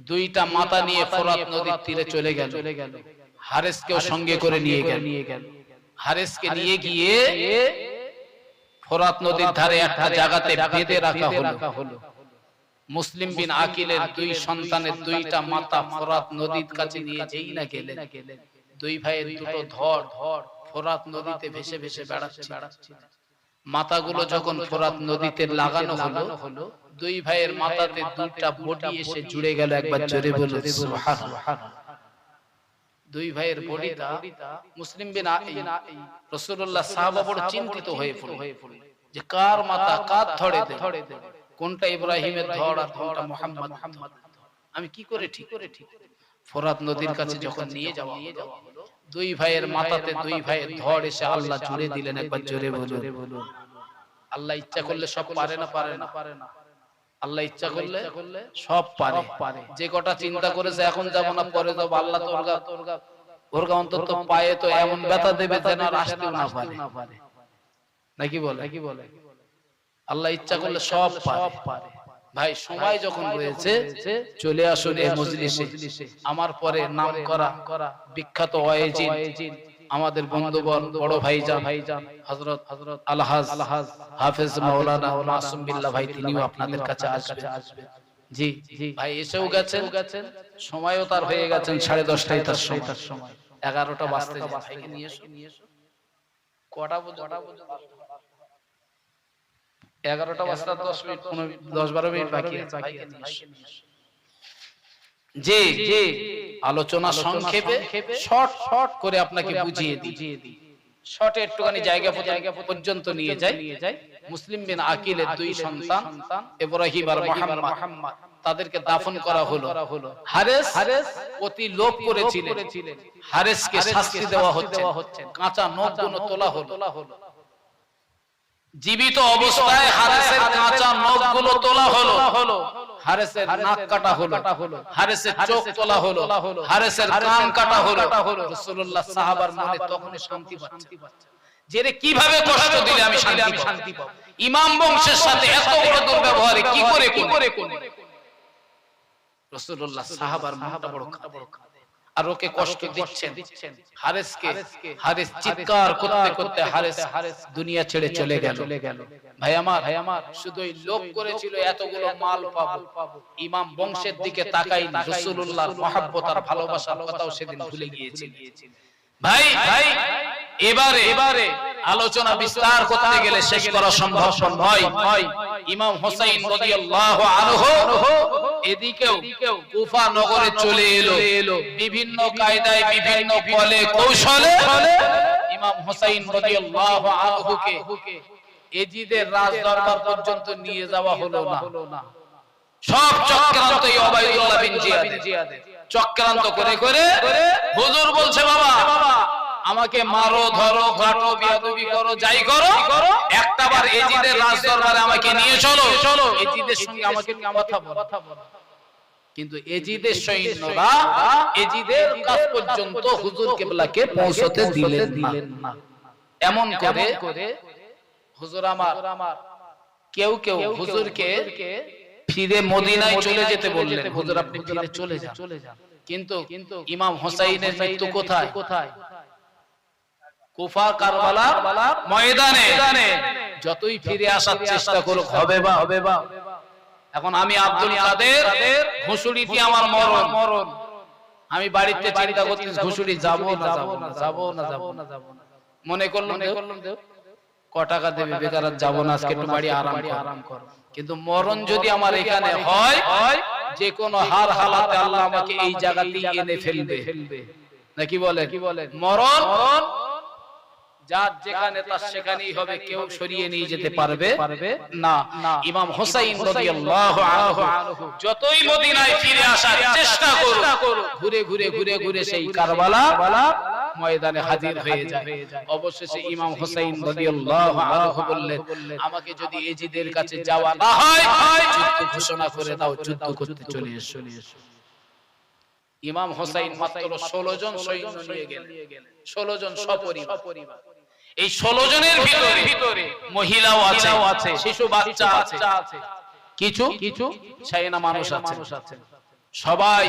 দুইটা মাথা নিয়ে ফোরাত নদীর তীরে চলে গেল। হারেসকেও সঙ্গে করে নিয়ে গেল। হারেসকে নিয়ে গিয়ে ফোরাত নদীর ধারে একটা জায়গাতে বেঁধে রাখা হলো। মুসলিম বিন আকিলের দুই সন্তানের দুইটা মাথা ফোরাত নদীর কাছে নিয়ে যেই না গেলেন, দুই ভাইয়ের দুটো ধড় ফোরাত নদীতে ভেসে ভেসে বেড়াচ্ছে। মাথাগুলো যখন ফোরাত নদীতে লাগানো হলো, দুই ভাইয়ের মাথাতে দুইটা বডি এসে জুড়ে গেল। একবার জোরে বলুন সুবহানাল্লাহ। দুই ভাইয়ের বডিটা মুসলিম বিন রাসূলুল্লাহ সাহাবা বড় চিন্তিত হয়ে পড়লেন যে কার মাথা কার ধড়ে কোনটা ইব্রাহিমের ধড় আর কোনটা মুহাম্মদ, আমি কি করে ঠিক ফোরাত নদীর কাছে যখন নিয়ে যাওয়া হলো, দুই ভাইয়ের মাথাতে দুই ভাইয়ের ধড় এসে আল্লাহ জুড়ে দিলেন। একবার জোরে বলুন। আল্লাহ ইচ্ছা করলে সব পারে না? আল্লাহ ইচ্ছা করলে সব পারে। যে কটা চিন্তা করেছে এখন যাব না পরে যাব, আল্লাহ তোরগা অন্তত পায়ে তো এমন ব্যথা দেবে যেন আর আসতেও না পারে, নাকি বলে? আল্লাহ ইচ্ছা করলে সব পারে। ভাই সময় যখন রয়েছে চলে আসুন এই মজলিসে। আমার পরে নাম করা বিখ্যাত ওয়াইজিন আমাদের বন্ধুবর বড় ভাইজান হযরত আলহাজ হাফেজ মাওলানা মাসুম বিল্লাহ ভাই, তিনিও আপনাদের কাছে আসবেন। জি ভাই এসেও গেছেন, সময়ও তার হয়ে গেছেন 10:30টায় তার সময়, 11টা বাজতে যায়। ভাইকে নিয়ে এসো। কটা পর্যন্ত? 11টা বাজতে 10 মিনিট 10-12 মিনিট বাকি আছে। জি আলোচনা সংক্ষেপে শর্ট করে আপনাকে বুঝিয়ে দিই। শর্টে একটুখানি জায়গা পর্যন্ত নিয়ে যাই, মুসলিম বিন আকিলের দুই সন্তান ইব্রাহিম আর মুহাম্মদ তাদেরকে দাফন করা হলো। হারেস অতি লোভ করেছিলেন, হারেসকে শাস্তি দেওয়া হচ্ছে, কাঁচা নখগুলো তোলা হলো। জীবিত অবস্থায় হারেসের কাঁচা নখগুলো তোলা হলো, হারেসের নাক কাটা হলো, হারেসের চোখ তোলা হলো, হারেসের কান কাটা হলো। রাসূলুল্লাহ সাহাবার মনে তখনই শান্তি পাচ্ছে যে রে কিভাবে কষ্ট দিলে আমি শান্তি পাবো। ইমাম বংশের সাথে এত বড় দুর্ব্যবহারে কি করে রাসূলুল্লাহ সাহাবার মনটা বড় খারাপ। আর ওকে কষ্ট দিচ্ছেন হারেসকে। হারেস চিৎকার করতে করতে হারেস দুনিয়া ছেড়ে চলে গেল। ভাই আমার শুধু লোভ করেছিল এতগুলো মাল পাবো, ইমাম বংশের দিকে তাকাইনি। রাসূলুল্লাহর মহব্বত আর ভালোবাসার কথাও সেদিন ভুলে গিয়েছিল। ভাই এবারে আলোচনা বিস্তার করতে গেলে শেষ করা সম্ভব নয়। ইমাম হোসেন রাদিয়াল্লাহু আনহু এদিকেও কুফা নগরে চলে এলো। বিভিন্ন কায়দায় বিভিন্ন কলে কৌশলে ইমাম হোসেন রাদিয়াল্লাহু আনহুকে এজিদের রাজ দরবার পর্যন্ত নিয়ে যাওয়া হলো না। সব চক্রান্ত উবাইদুল্লাহ বিন জিয়াদের চক্রান্ত করে হুজুর বলছে বাবা আমাকে মারো, ধরো, ঘাটো, বিয়াদবি করো, যাই করো, একটাবার এজিদের রাজ দরবারে আমাকে নিয়ে চলো, এজিদের সঙ্গে আমাকে কথা বলো। কিন্তু এজিদের সৈন্যরা এজিদের কাছ পর্যন্ত হুজুর কিবলাকে পৌঁছতে দিলেন না। এমন করে হুজুর আমার কেউ হুজুরকে ফিরে মদিনায় চলে যেতে বললেন। হুজুর আপনি ফিরে চলে যান। কিন্তু ইমাম হোসেনের মৃত্যু কোথায়? কুফা কারবালার ময়দানে। যতই ফিরে আসার চেষ্টা করুক হবে বা। এখন আমি আব্দুল কাদের ঘুষুড়িটি আমার মরণ। আমি বাড়িতে চিন্তা করতেছি ঘুষুড়ি যাব না। মনে করলাম ক টাকা দেবে, বেকার যাব না, আজকে একটু বাড়ি আরাম কর। কিন্তু মরণ যদি আমার এখানে হয়, যে কোনো হার হালাতে আল্লাহ আমাকে এই জায়গাতেই এনে ফেলবে। নাকি বলে মরণ যার যেখানে তার সেখানেই হবে, কেউ সরিয়ে নিয়ে যেতে পারবে না। ইমাম হোসেন রাদিয়াল্লাহু আনহু যতই মদিনায় ফিরে আসার চেষ্টা করুক, ঘুরে সেই কারবালা ময়দানে হাজির হয়ে যায়। অবশেষে ইমাম হোসেন রাদিয়াল্লাহু আনহু বললেন আমাকে যদি এজিদের কাছে যাওয়া না হয় যুদ্ধ ঘোষণা করে দাও, যুদ্ধ করতে চলে এসো। ইমাম হোসেন মাত্র 16 জন সৈন্য নিয়ে গেলেন, 16 জন সপরিবার। এই 16 জনের ভিতরে মহিলাও আছে, শিশু বাচ্চা আছে, কিছু ছাইনা মানুষ আছে। সবাই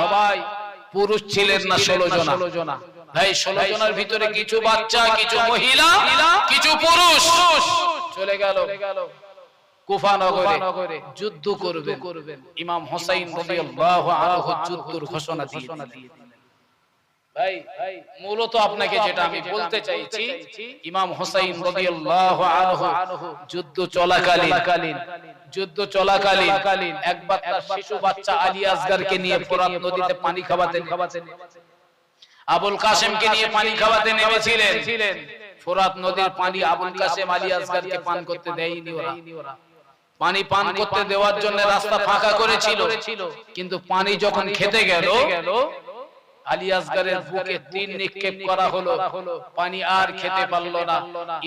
পুরুষ ছিলেন না 16 জন। ভাই 16 জনের ভিতরে কিছু বাচ্চা, কিছু মহিলা, কিছু পুরুষ চলে গেল কুফা নগরে যুদ্ধ করবেন। ইমাম হোসেন রাদিয়াল্লাহু আনহু যুদ্ধের ঘোষণা দিয়েছেন। ভাই মূলত আপনাকে যেটা আমি বলতে চাইছি, ইমাম হোসেন রাদিয়াল্লাহু আনহু যুদ্ধ চলাকালীন একবার তার শিশু বাচ্চা আলী আসগরকে নিয়ে ফোরাত নদীতে পানি খাওয়াতেন। আবুল কাসেমকে নিয়ে পানি খাওয়াতে নেমেছিলেন। ফোরাত নদীর পানি আবুল কাসেম আলী আসগরকে পান করতে দেয়নি ওরা। পানি পান করতে দেওয়ার জন্য রাস্তা ফাঁকা করেছিল, কিন্তু পানি যখন খেতে গেল আলী আসগরের বুকে তীর নিক্ষেপ করা হলো, পানি আর খেতে পারল না।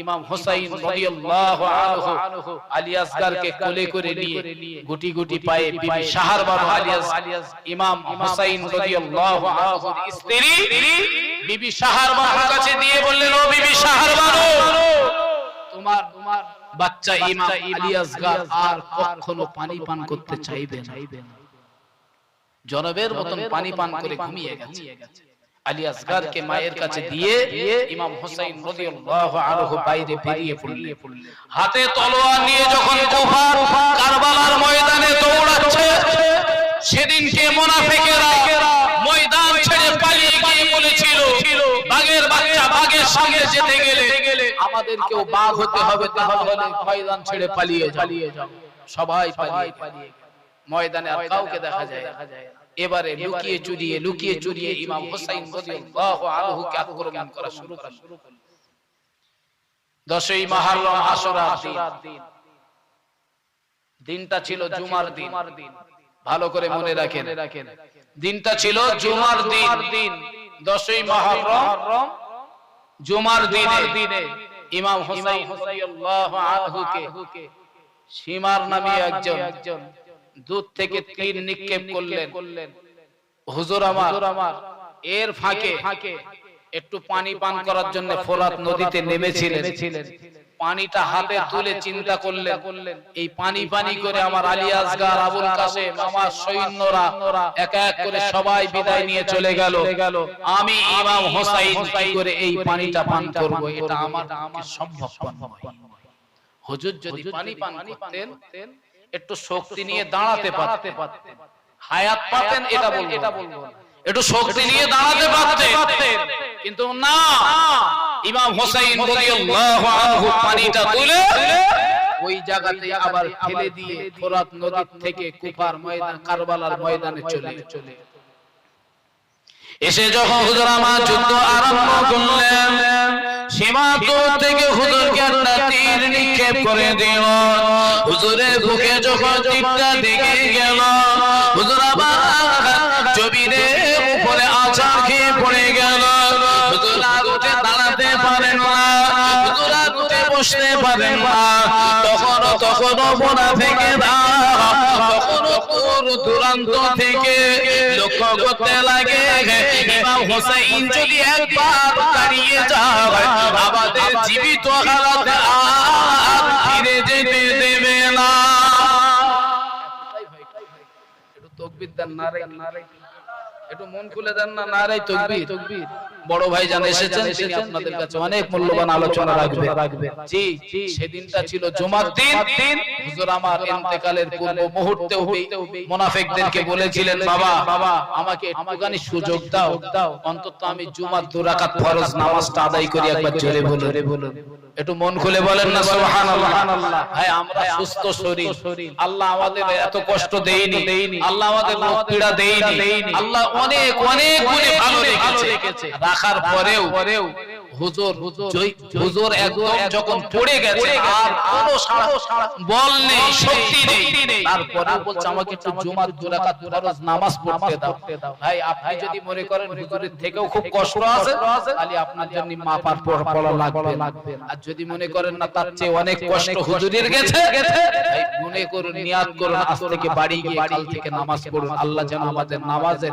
ইমাম হোসেন রাদিয়াল্লাহু আনহু আলী আসগরকে কোলে করে নিয়ে গুটি গুটি পায়ে বিবি শাহরবানু ইমাম হোসেন রাদিয়াল্লাহু আনহুর স্ত্রী বিবি শাহরবানুর কাছে দিয়ে বললেন, ও বিবি শাহরবানু, তোমার বাচ্চা ইমাম আলী আসগর আর কখনো পানি পান করতে চাইবে না। জনবের মতন পানি পান করে ঘুমিয়ে গেছে। আলী আসগরকে মায়ের কাছে দিয়ে ইমাম হোসেন রাদিয়াল্লাহু আনহু বাইরে বেরিয়ে পড়লেন। হাতে তলোয়ার নিয়ে যখন কুফার কারবালার ময়দানে দৌড়াচ্ছে, সেদিনকে মুনাফিকেরা ময়দান ছেড়ে পালিয়ে গিয়ে বলেছিল বাঘের বাচ্চা বাঘের সঙ্গে যেতে গেলে আমাদেরকেও বাঘ হতে হবে, তাহলে ময়দান ছেড়ে পালিয়ে যাও। সবাই পালিয়ে ময়দানে আর কাউকে দেখা যায়। এবারে লুকিয়ে চুরিয়ে ইমাম হোসেন রাদিয়াল্লাহু আনহুকে আক্রমণ করা শুরু করল। 10ই মুহররম আশুরার দিন দিনটা ছিল জুমার দিন, ভালো করে মনে রাখেন, দিনটা ছিল জুমার দিন, 10ই মুহররম জুমার দিনে ইমাম হুসাইন রাদিয়াল্লাহু আনহুকে সীমার নামে একজন দূর থেকে তীর নিক্ষেপ করলেন। হুজুর আমার এর ফাঁকে একটু পানি পান করার জন্য ফোরাত নদীতে নেমেছিলেন। পানিটা হাতে তুলে চিন্তা করলেন, এই পানি করে আমার আলী আসগার, আবুল কাসেম, আমার সৈন্যরা এক এক করে সবাই বিদায় নিয়ে চলে গেল। আমি ইমাম হুসাইন কি করে এই পানিটা পান করব? এটা আমার সম্ভব নয়। হুজুর যদি পানি পান করতেন একটু শক্তি নিয়ে দাঁড়াতে পারতেন, হায়াত পাতেন, এটা বলবো, একটু শক্তি নিয়ে দাঁড়াতে পারতেন, কিন্তু না, ইমাম হুসাইন রাদিয়াল্লাহু আনহু পানিটা তুলে ওই জায়গাতে আবার ফেলে দিয়ে ফোরাত নদী থেকে কুফার ময়দান, কারবালার ময়দানে চলে এসে যখন হুজুর আমার যুদ্ধ আরম্ভ করলেন, সীমান্ত থেকে হুজুরকে একটা তীর নিক্ষেপ করে দিল। হুজুরের বুকে যখন তীরটা লেগে গেল, হুজুর আমার জমিনের উপরে আছাড় খেয়ে পড়ে গেল। হুজুর আর উঠে দাঁড়াতে পারেন না, হুজুর আর উঠে বসতে পারেন না। তখনও মুনাফিকেরা তখনও দূর দূরান্ত থেকে লক্ষ্য করতে লাগে, ইমাম হুসাইন যদি একবার দাঁড়িয়ে যায় আমাদের জীবিত হালাতে আর ফিরে যেতে দেবে না। একটু তাকবীর দেন, নারে, একটু মন খুলে দেন না, নারে তাকবীর। বড় ভাই জান এসেছেন, তিনি আপনাদের কাছে অনেক মূল্যবান আলোচনা রাখবে। জি, সেদিনটা ছিল জুমার দিন। হুজুর আমার ইন্তেকালের পূর্ব মুহূর্তে মুনাফিকদেরকে বলেছিলেন, বাবা আমাকে একটুখানি সুযোগ দাও, অন্তত আমি জুমার 2 রাকাত ফরজ নামাজটা আদায় করি। একবার জোরে বলুন, একটু মন খুলে বলেন না সুবহানাল্লাহ। ভাই আমরা সুস্থ শরীর, আল্লাহ আমাদের এত কষ্ট দেয়নি, আল্লাহ আমাদের রোগ পীড়া দেয়নি, আল্লাহ অনেক গুণে ভালো রেখেছে। রাখার পরেও হুজুর একদম যখন পড়ে গেছে আর কোনো বল নেই, শক্তি নেই, তারপরেও বলছে আমাকে একটু জুমার 2 রাকাত ফরজ নামাজ পড়তে দাও। ভাই আপনি যদি মনে করেন হুজুরের থেকেও খুব কষ্ট আছে, তাহলে আপনার জন্য মাপার পড়া লাগবে। আর যদি মনে করেন না তার চেয়ে অনেক কষ্ট হুজুরের গেছে, ভাই মনে করুন, নিয়াত করুন, আজ থেকে বাড়ি গিয়ে কাল থেকে নামাজ পড়ুন। আল্লাহ যেন আমাদের নামাজের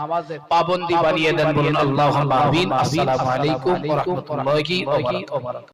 পাবন্দি বানিয়ে দেন। বলুন আল্লাহুম্মা আমিন। আসসালামু আলাইকুম ওয়া রাহমাতুল্লাহি ওয়া বারাকাতুহু।